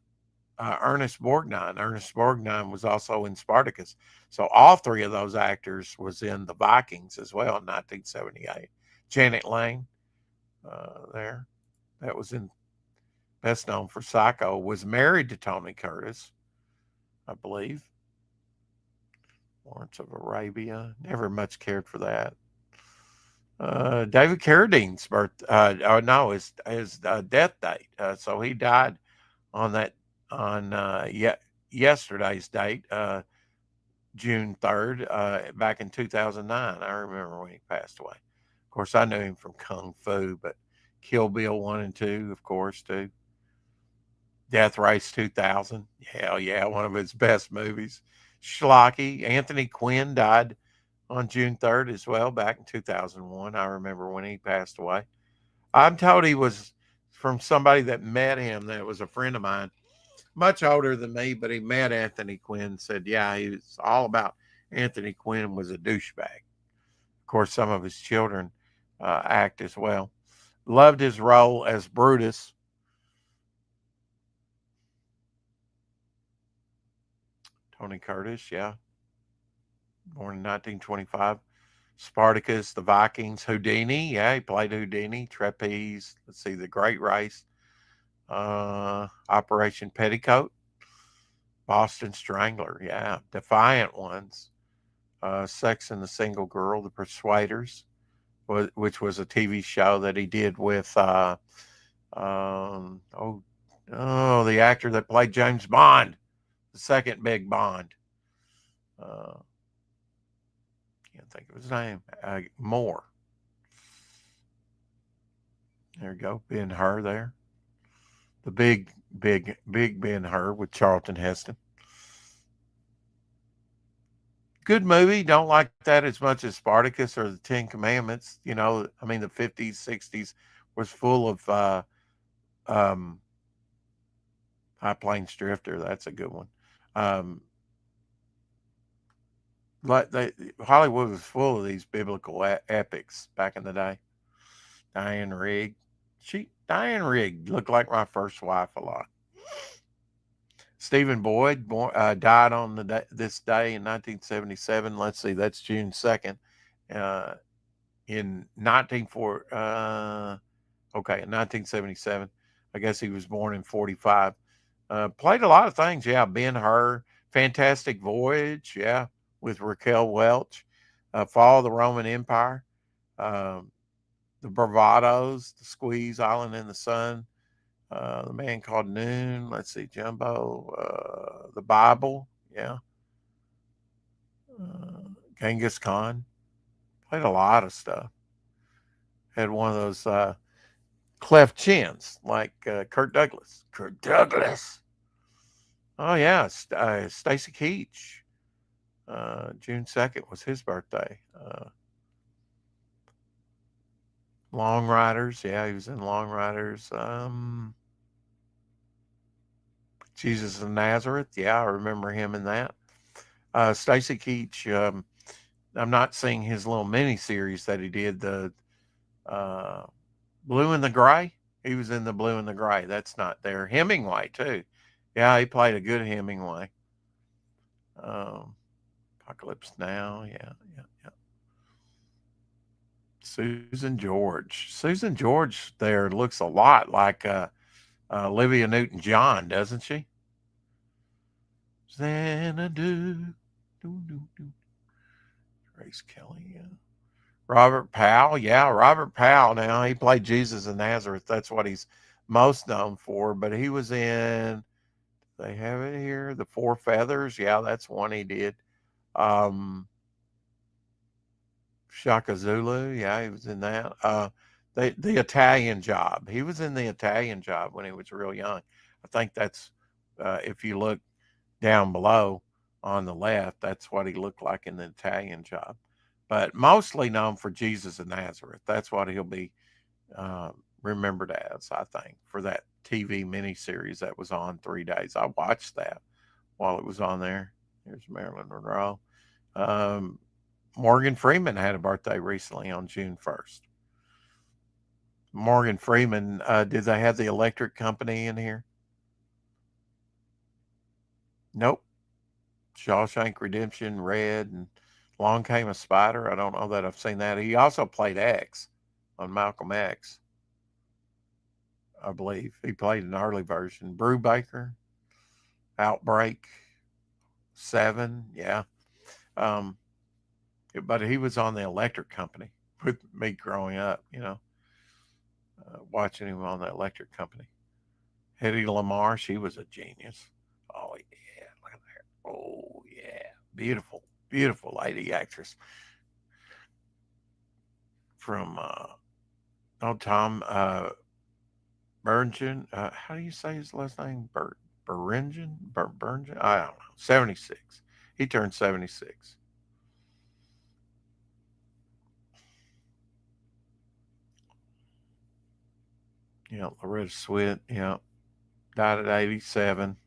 Borgnine. Ernest Borgnine was also in Spartacus. So all three of those actors was in the Vikings as well in 1978. Janet Lane, there, that was in best known for Psycho, was married to Tony Curtis, I believe. Lawrence of Arabia. Never much cared for that. David Carradine's his death date. So he died on that on yesterday's date, June 3rd, back in 2009. I remember when he passed away. Of course, I knew him from Kung Fu, but Kill Bill 1 and 2, of course, too. Death Race 2000. Hell yeah, one of his best movies. Schlocky. Anthony Quinn died on June 3rd as well, back in 2001. I remember when he passed away. I'm told he was from somebody that met him, that was a friend of mine, much older than me, but he met Anthony Quinn, said, yeah, he was all about Anthony Quinn was a douchebag. Of course, some of his children act as well. Loved his role as Brutus. Tony Curtis, yeah. Born in 1925. Spartacus, the Vikings, Houdini. Yeah, he played Houdini. Trapeze. Let's see, The Great Race. Operation Petticoat. Boston Strangler. Yeah. Defiant Ones. Sex and the Single Girl. The Persuaders, which was a TV show that he did with, the actor that played James Bond, the second big Bond. Uh, can't think of his name. Moore. There you go. Ben-Hur there. The big Ben-Hur with Charlton Heston. Good movie. Don't like that as much as Spartacus or the Ten Commandments. The 50s, 60s was full of High Plains Drifter. That's a good one. Um, Hollywood was full of these biblical epics back in the day. Diane Rigg. Diane Rigg looked like my first wife a lot. Stephen Boyd died on this day in 1977. Let's see, that's June 2nd. In 1977. I guess he was born in 45. Played a lot of things. Yeah, Ben-Hur, Fantastic Voyage. Yeah, with Raquel Welch. Fall of the Roman Empire. The Bravados, The Squeeze, Island in the Sun. The Man Called Noon. Let's see, Jumbo. The Bible. Yeah. Genghis Khan. Played a lot of stuff. Had one of those cleft chins like Kirk Douglas. Kirk Douglas. Oh yeah, Stacy Keach. June 2nd was his birthday. Long Riders. Yeah, he was in Long Riders. Jesus of Nazareth. Yeah, I remember him in that. Stacy Keach. I'm not seeing his little mini series that he did. The Blue and the Gray. He was in the Blue and the Gray. That's not there. Hemingway too. Yeah, he played a good Hemingway. Apocalypse Now. Yeah, yeah, yeah. Susan George. Susan George there looks a lot like Olivia Newton-John, doesn't she? Xanadu. Grace Kelly. Yeah. Robert Powell. Yeah, Robert Powell. Now, he played Jesus of Nazareth. That's what he's most known for. But he was in, they have it here, The Four Feathers. Yeah, that's one he did. Shaka Zulu. Yeah, he was in that. The Italian Job. He was in The Italian Job when he was real young. I think that's, if you look down below on the left, that's what he looked like in The Italian Job. But mostly known for Jesus of Nazareth. That's what he'll be remembered as, I think, for that TV miniseries that was on 3 days. I watched that while it was on there. Here's Marilyn Monroe. Um, Morgan Freeman had a birthday recently on June 1st. Morgan Freeman, did they have the electric company in here? Nope. Shawshank Redemption, Red, and Long Came a Spider. I don't know that I've seen that. He also played X on Malcolm X, I believe. He played an early version. Brubaker, Outbreak, Seven, yeah. Um, but he was on the electric company with me growing up, watching him on the electric company. Hedy Lamarr, she was a genius. Oh, yeah. Look at that. Oh, yeah. Beautiful, beautiful lady actress from, Tom Bergen. How do you say his last name? Bergen? Bergen? I don't know. 76. He turned 76. Loretta Swit, died at 87.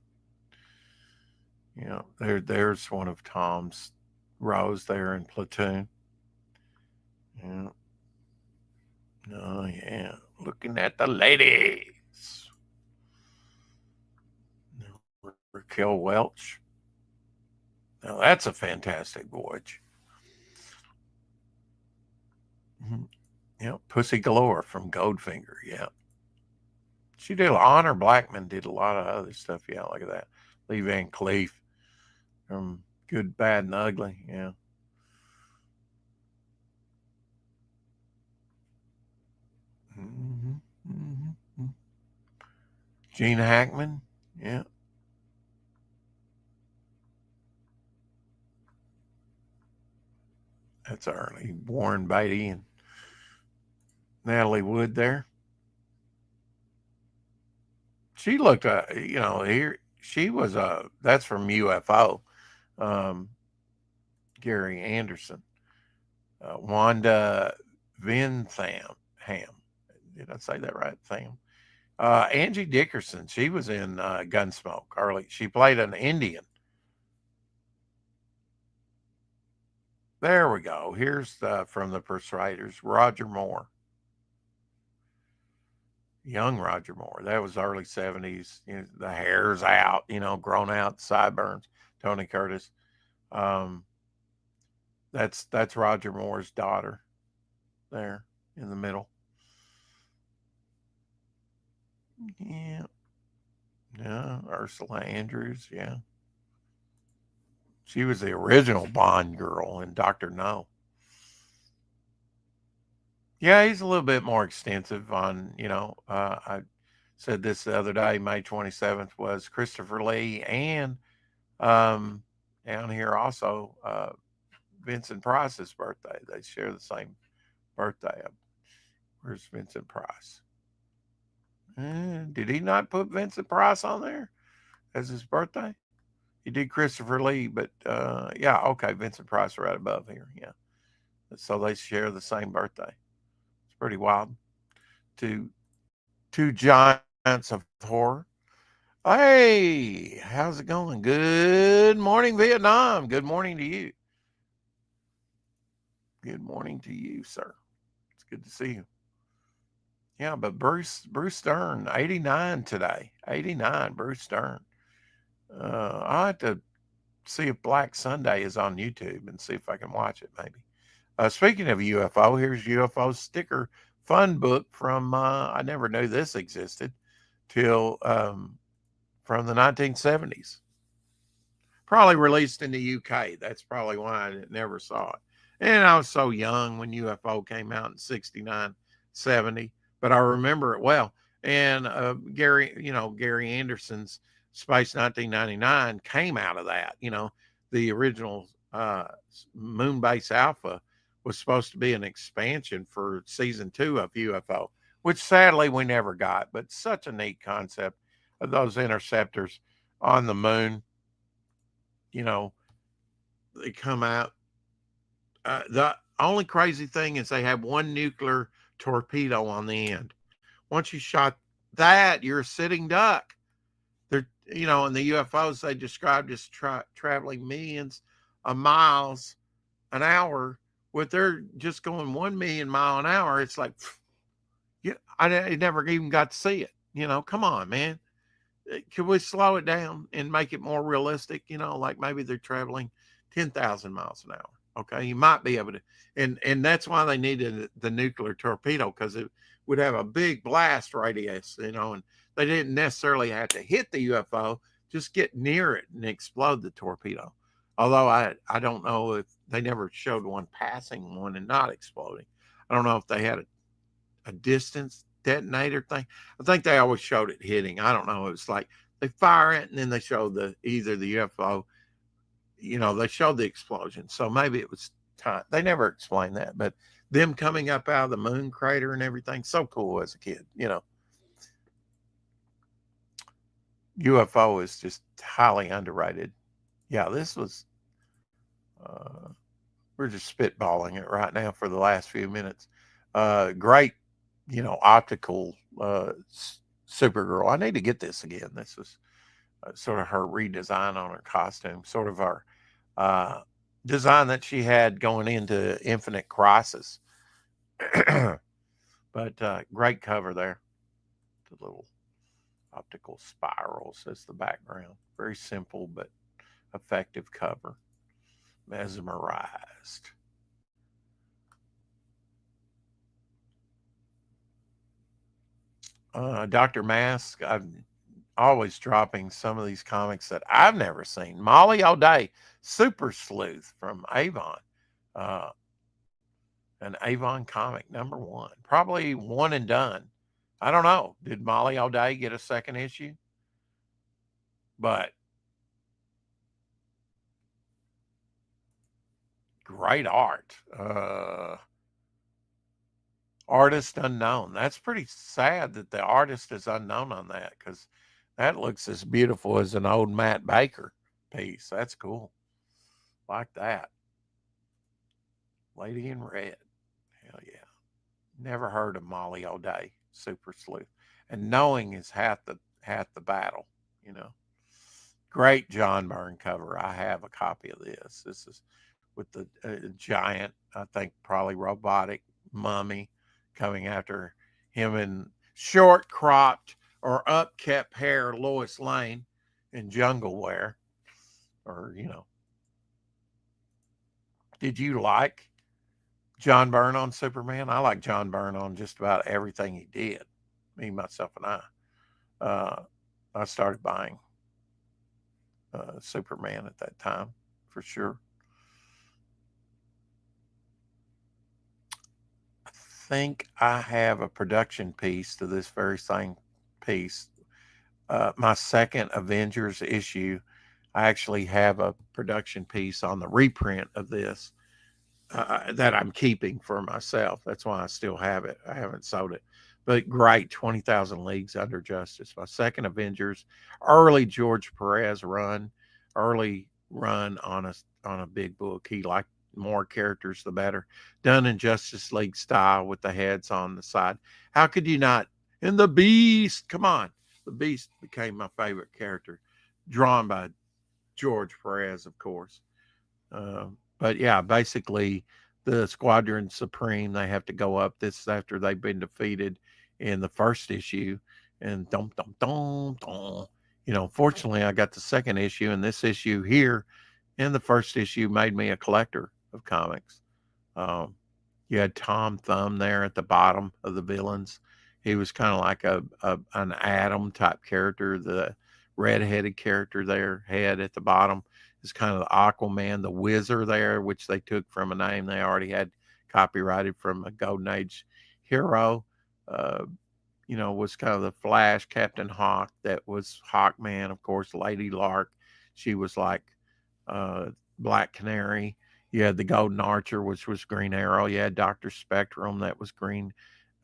There's one of Tom's Rose there in Platoon. Yeah. Oh, yeah. Looking at the ladies. Raquel Welch. Now, that's a fantastic voyage. Pussy Galore from Goldfinger. Yeah. She did Honor Blackman did a lot of other stuff. Yeah, look at that. Lee Van Cleef from Good, Bad, and Ugly. Yeah. Mm-hmm. Mm-hmm. Gene Hackman. Yeah. That's early. Warren Beatty and Natalie Wood there. She looked, here, she was, that's from UFO, um, Gary Anderson. Wanda Ham. Did I say that right? Tham. Angie Dickerson, she was in Gunsmoke early. She played an Indian. There we go. Here's from the Persuaders, Roger Moore. Young Roger Moore. That was early 70s. The hair's out, grown out, sideburns. Tony Curtis. Um, that's Roger Moore's daughter there in the middle. Yeah. Yeah. Ursula Andrews. Yeah. She was the original Bond girl in Dr. No. Yeah, he's a little bit more extensive on, I said this the other day, May 27th was Christopher Lee and um, down here also Vincent Price's birthday. They share the same birthday. Where's Vincent Price? Did he not put Vincent Price on there as his birthday? He did Christopher Lee, but yeah, okay, Vincent Price right above here. Yeah. So they share the same birthday. It's pretty wild. Two giants of horror. Hey, how's it going? Good morning, Vietnam. Good morning to you. Good morning to you, sir. It's good to see you. Yeah, but Bruce Stern, 89 today. 89, Bruce Stern. I'll have to see if Black Sunday is on YouTube and see if I can watch it maybe. Speaking of UFO, here's UFO sticker fun book from, I never knew this existed till from the 1970s. Probably released in the UK. That's probably why I never saw it. And I was so young when UFO came out in 69, 70, but I remember it well. And Gary Anderson's Space 1999 came out of that. The original Moonbase Alpha was supposed to be an expansion for season 2 of UFO, which sadly we never got, but such a neat concept of those interceptors on the moon. They come out. The only crazy thing is they have one nuclear torpedo on the end. Once you shot that, you're a sitting duck. in the UFOs, they described as traveling millions of miles an hour. With they're just going 1 million mile an hour, it's like, yeah, I never even got to see it. Come on, man. Could we slow it down and make it more realistic? Like maybe they're traveling 10,000 miles an hour. Okay, you might be able to, and that's why they needed the nuclear torpedo, because it would have a big blast radius, and they didn't necessarily have to hit the UFO, just get near it and explode the torpedo. Although I don't know if they never showed one passing one and not exploding. I don't know if they had a distance detonator thing. I think they always showed it hitting. I don't know. It was like they fire it and then they showed either the UFO, they showed the explosion. So maybe it was time. They never explained that, but them coming up out of the moon crater and everything, so cool as a kid. UFO is just highly underrated. Yeah, this was, we're just spitballing it right now for the last few minutes. Great, optical Supergirl. I need to get this again. This was sort of her redesign on her costume, sort of our design that she had going into Infinite Crisis. But great cover there. The little optical spirals as the background. Very simple but effective cover. Mesmerized. Dr. Mask, I'm always dropping some of these comics that I've never seen. Molly O'Day, Super Sleuth from Avon. An Avon comic, #1. Probably one and done. I don't know. Did Molly O'Day get a second issue? But great art. Artist unknown. That's pretty sad that the artist is unknown on that, because that looks as beautiful as an old Matt Baker piece. That's cool. Like that. Lady in Red. Hell yeah. Never heard of Molly O'Day, Super Sleuth. And knowing is half the battle, Great John Byrne cover. I have a copy of this. This is with the giant, I think probably robotic mummy coming after him in short cropped or upkept hair Lois Lane in Jungle Wear. Or, did you like John Byrne on Superman? I like John Byrne on just about everything he did. Me, myself, and I started buying Superman at that time, for sure. I think I have a production piece to this very same piece. My second Avengers issue, I actually have a production piece on the reprint of this that I'm keeping for myself. That's why I still have it. I haven't sold it. But great, 20,000 Leagues Under Justice. My second Avengers, early George Perez early run on a big book. He liked more characters, the better. Done in Justice League style with the heads on the side. How could you not? And the Beast, come on. The Beast became my favorite character, drawn by George Perez, of course. But yeah, basically the Squadron Supreme, they have to go up. This is after they've been defeated in the first issue. And dum dum dum dum. Fortunately I got the second issue, and this issue here in the first issue made me a collector of comics. You had Tom Thumb there at the bottom of the villains. He was kind of like an Atom type character. The redheaded character there, head at the bottom, is kind of the Aquaman, the Wizard there, which they took from a name they already had copyrighted from a Golden Age hero. Was kind of the Flash, Captain Hawk, that was Hawkman, of course, Lady Lark. She was like Black Canary. You had the Golden Archer, which was Green Arrow. You had Dr. Spectrum, that was Green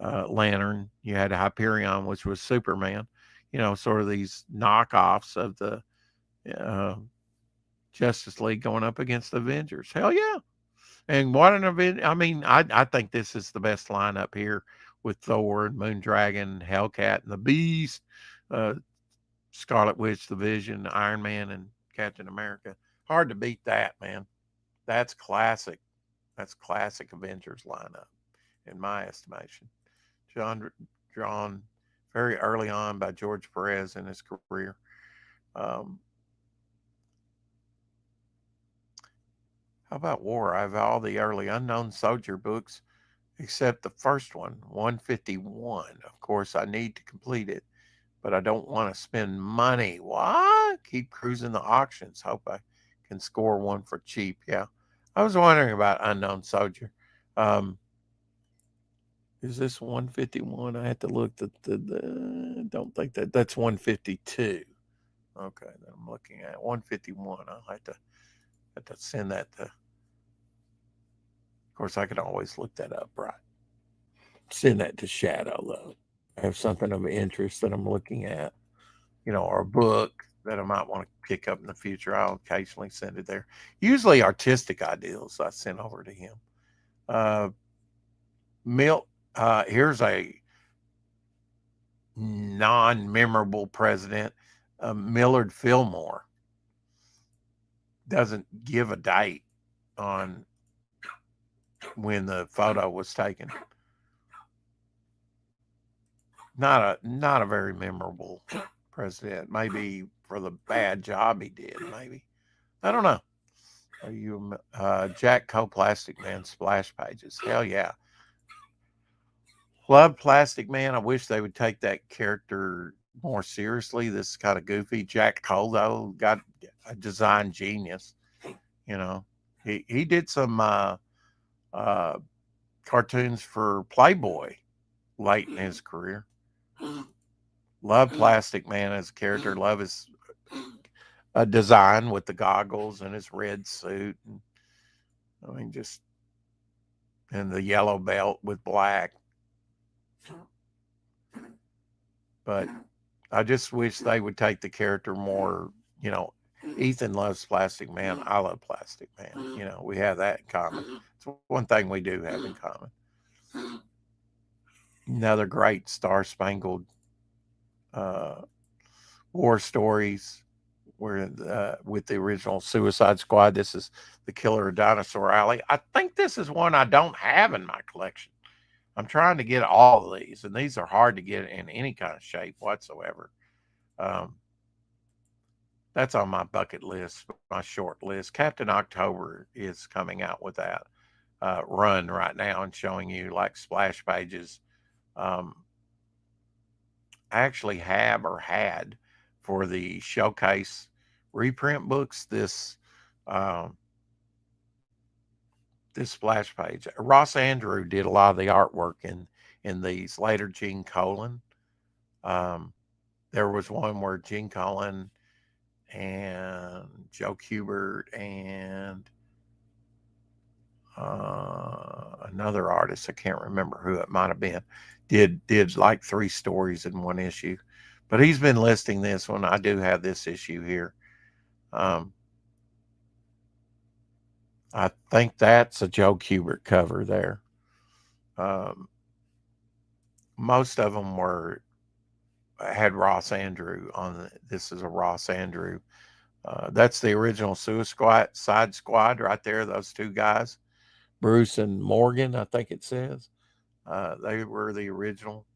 Lantern. You had Hyperion, which was Superman. Sort of these knockoffs of the Justice League going up against the Avengers. Hell yeah. And what an event. I mean, I think this is the best lineup here with Thor and Moondragon, Hellcat, and the Beast. Scarlet Witch, the Vision, Iron Man, and Captain America. Hard to beat that, man. That's classic. That's classic Avengers lineup, in my estimation. John, drawn very early on by George Perez in his career. Um, how about War? I have all the early Unknown Soldier books except the first one, 151. Of course, I need to complete it, but I don't want to spend money. What? Keep cruising the auctions. Hope I can score one for cheap. Yeah. I was wondering about Unknown Soldier. Um, is this 151? I had to look. Don't think that's 152. Okay, then I'm looking at 151. I'll have to send that to. Of course, I can always look that up, right? Send that to Shadow though. I have something of interest that I'm looking at, or a book that I might want to pick up in the future. I'll occasionally send it there. Usually artistic ideals I send over to him. Uh, Milt, here's a non-memorable president, Millard Fillmore. Doesn't give a date on when the photo was taken. Not a very memorable president. Maybe for the bad job he did. Maybe I don't know. Are you Jack Coe Plastic Man splash pages? Hell yeah. Love Plastic Man. I wish they would take that character more seriously. This is kind of goofy. Jack Cole though got a design genius. You know, he did some uh, cartoons for Playboy late in his career. Love Plastic Man as a character. Love his design with the goggles and his red suit. And, I mean, just and the yellow belt with black. But I just wish they would take the character more. Ethan loves Plastic Man. I love Plastic Man. We have that in common. It's one thing we do have in common. Another great Star Spangled war stories where with the original Suicide Squad. This is the Killer of Dinosaur Alley. I think this is one I don't have in my collection. I'm trying to get all of these, and these are hard to get in any kind of shape whatsoever. Um, that's on my bucket list, my short list. Captain October is coming out with that run right now and showing you like splash pages. Um, I actually have or had for the showcase reprint books um, this splash page. Ross Andru did a lot of the artwork in these. Later Gene Colan. There was one where Gene Colan and Joe Kubert and another artist, I can't remember who it might have been, did like 3 stories in one issue. But he's been listing this one. I do have this issue here. I think that's a Joe Kubert cover there. Most of them had Ross Andru on. This is a Ross Andru. That's the original Suicide Squad right there. Those 2 guys, Bruce and Morgan, I think it says. They were the original.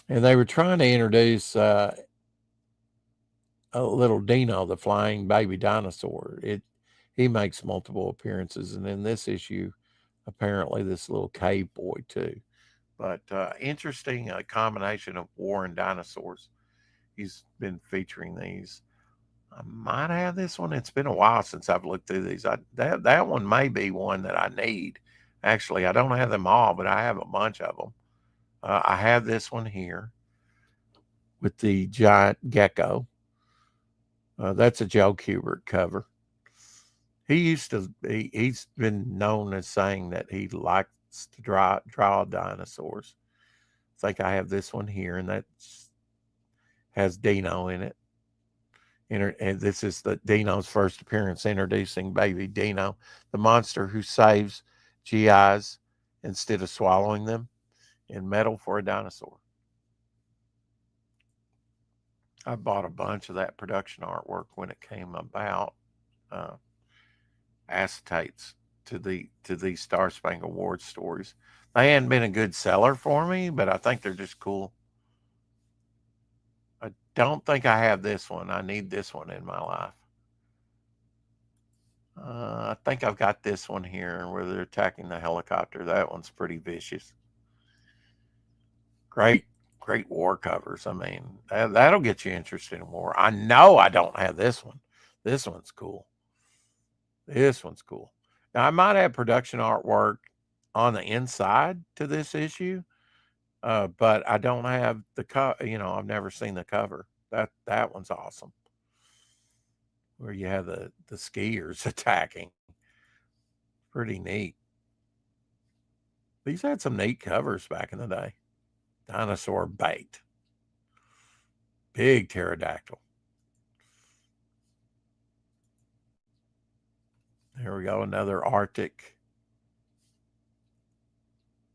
And they were trying to introduce a little Dino, the flying baby dinosaur. He makes multiple appearances. And in this issue, apparently this little cave boy too. But interesting combination of war and dinosaurs. He's been featuring these. I might have this one. It's been a while since I've looked through these. That one may be one that I need. Actually, I don't have them all, but I have a bunch of them. I have this one here with the giant gecko. That's a Joe Kubert cover. He's been known as saying that he likes to draw dinosaurs. I think I have this one here, and that has Dino in it. And this is Dino's first appearance, introducing baby Dino, the monster who saves GIs instead of swallowing them in Metal for a Dinosaur. I bought a bunch of that production artwork when it came about. Uh, Acetates to these Star Spangled Award stories. They hadn't been a good seller for me, but I think they're just cool. I don't think I have this one. I need this one in my life. I think I've got this one here where they're attacking the helicopter. That one's pretty vicious. Great, great war covers. I mean, that'll get you interested in war. I know I don't have this one. This one's cool. This one's cool. Now, I might have production artwork on the inside to this issue, but I don't have the cover. You know, I've never seen the cover. That one's awesome. Where you have the skiers attacking. Pretty neat. These had some neat covers back in the day. Dinosaur bait. Big pterodactyl. There we go. Another Arctic.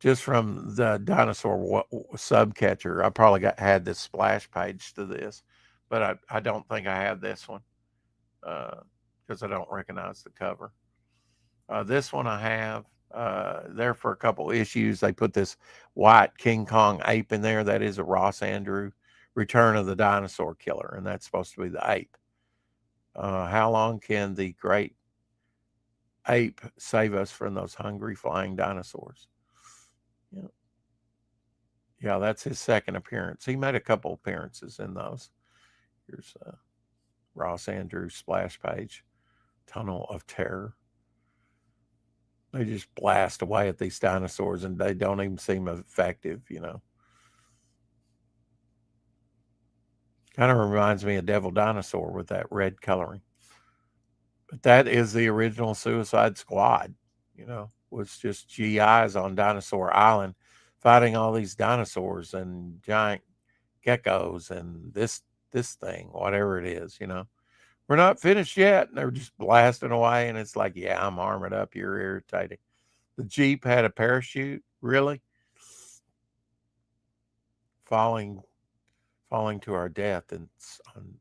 Just from the dinosaur subcatcher. I probably had this splash page to this, but I don't think I have this one because I don't recognize the cover. This one I have. There for a couple issues. They put this white King Kong ape in there. That is a Ross Andru Return of the Dinosaur Killer, and that's supposed to be the ape. How long can the great ape save us from those hungry flying dinosaurs? Yeah, yeah, that's his second appearance. He made a couple appearances in those. Here's Ross Andru splash page, Tunnel of Terror. They just blast away at these dinosaurs and they don't even seem effective, you know. Kind of reminds me of Devil Dinosaur with that red coloring. But that is the original Suicide Squad, you know, was just GIs on Dinosaur Island fighting all these dinosaurs and giant geckos and this thing, whatever it is, you know. We're not finished yet. And they're just blasting away. And it's like, yeah, I'm armored up. You're irritating. The Jeep had a parachute. Really? Falling to our death. And on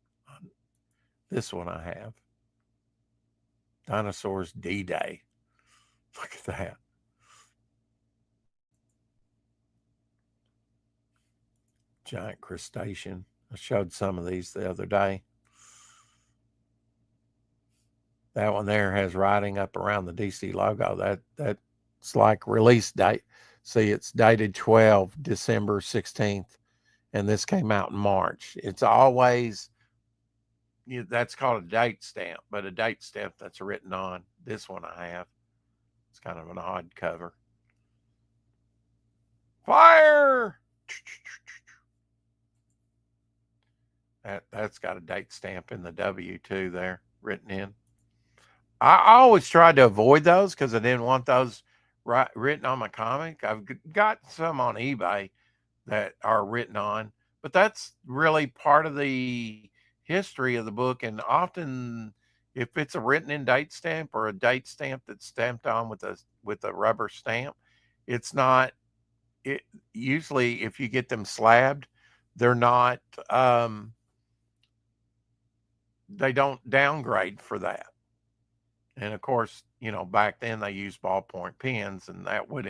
this one I have. Dinosaurs D-Day. Look at that. Giant crustacean. I showed some of these the other day. That one there has writing up around the DC logo. That's like release date. See, it's dated 12 December 16th, and this came out in March. It's always, that's called a date stamp, but a date stamp that's written on. This one I have. It's kind of an odd cover. Fire! That's got a date stamp in the W too there, written in. I always tried to avoid those because I didn't want those written on my comic. I've got some on eBay that are written on, but that's really part of the history of the book. And often, if it's a written in date stamp or a date stamp that's stamped on with a rubber stamp, it's not. It usually, if you get them slabbed, they're not. They don't downgrade for that. And of course, you know, back then they used ballpoint pens, and that would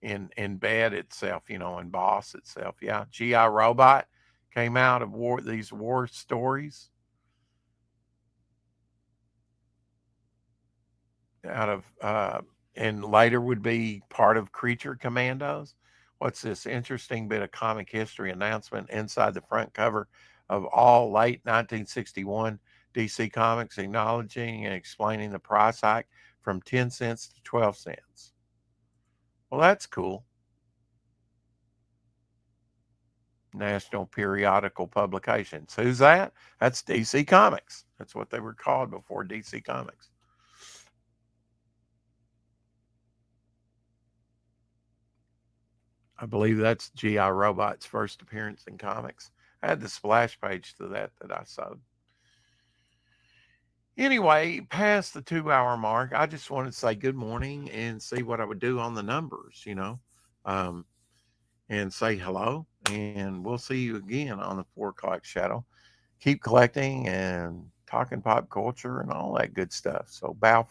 embed itself, you know, emboss itself. Yeah, GI Robot came out of these war stories, out of and later would be part of Creature Commandos. What's this interesting bit of comic history announcement inside the front cover of all late 1961 DC Comics, acknowledging and explaining the price hike from 10 cents to 12 cents. Well, that's cool. National Periodical Publications. Who's that? That's DC Comics. That's what they were called before DC Comics. I believe that's G.I. Robot's first appearance in comics. I had the splash page to that I sewed. Anyway, past the 2 hour mark, I just wanted to say good morning and see what I would do on the numbers, you know, and say hello. And we'll see you again on the 4 o'clock shadow. keep collecting and talking pop culture and all that good stuff. So bow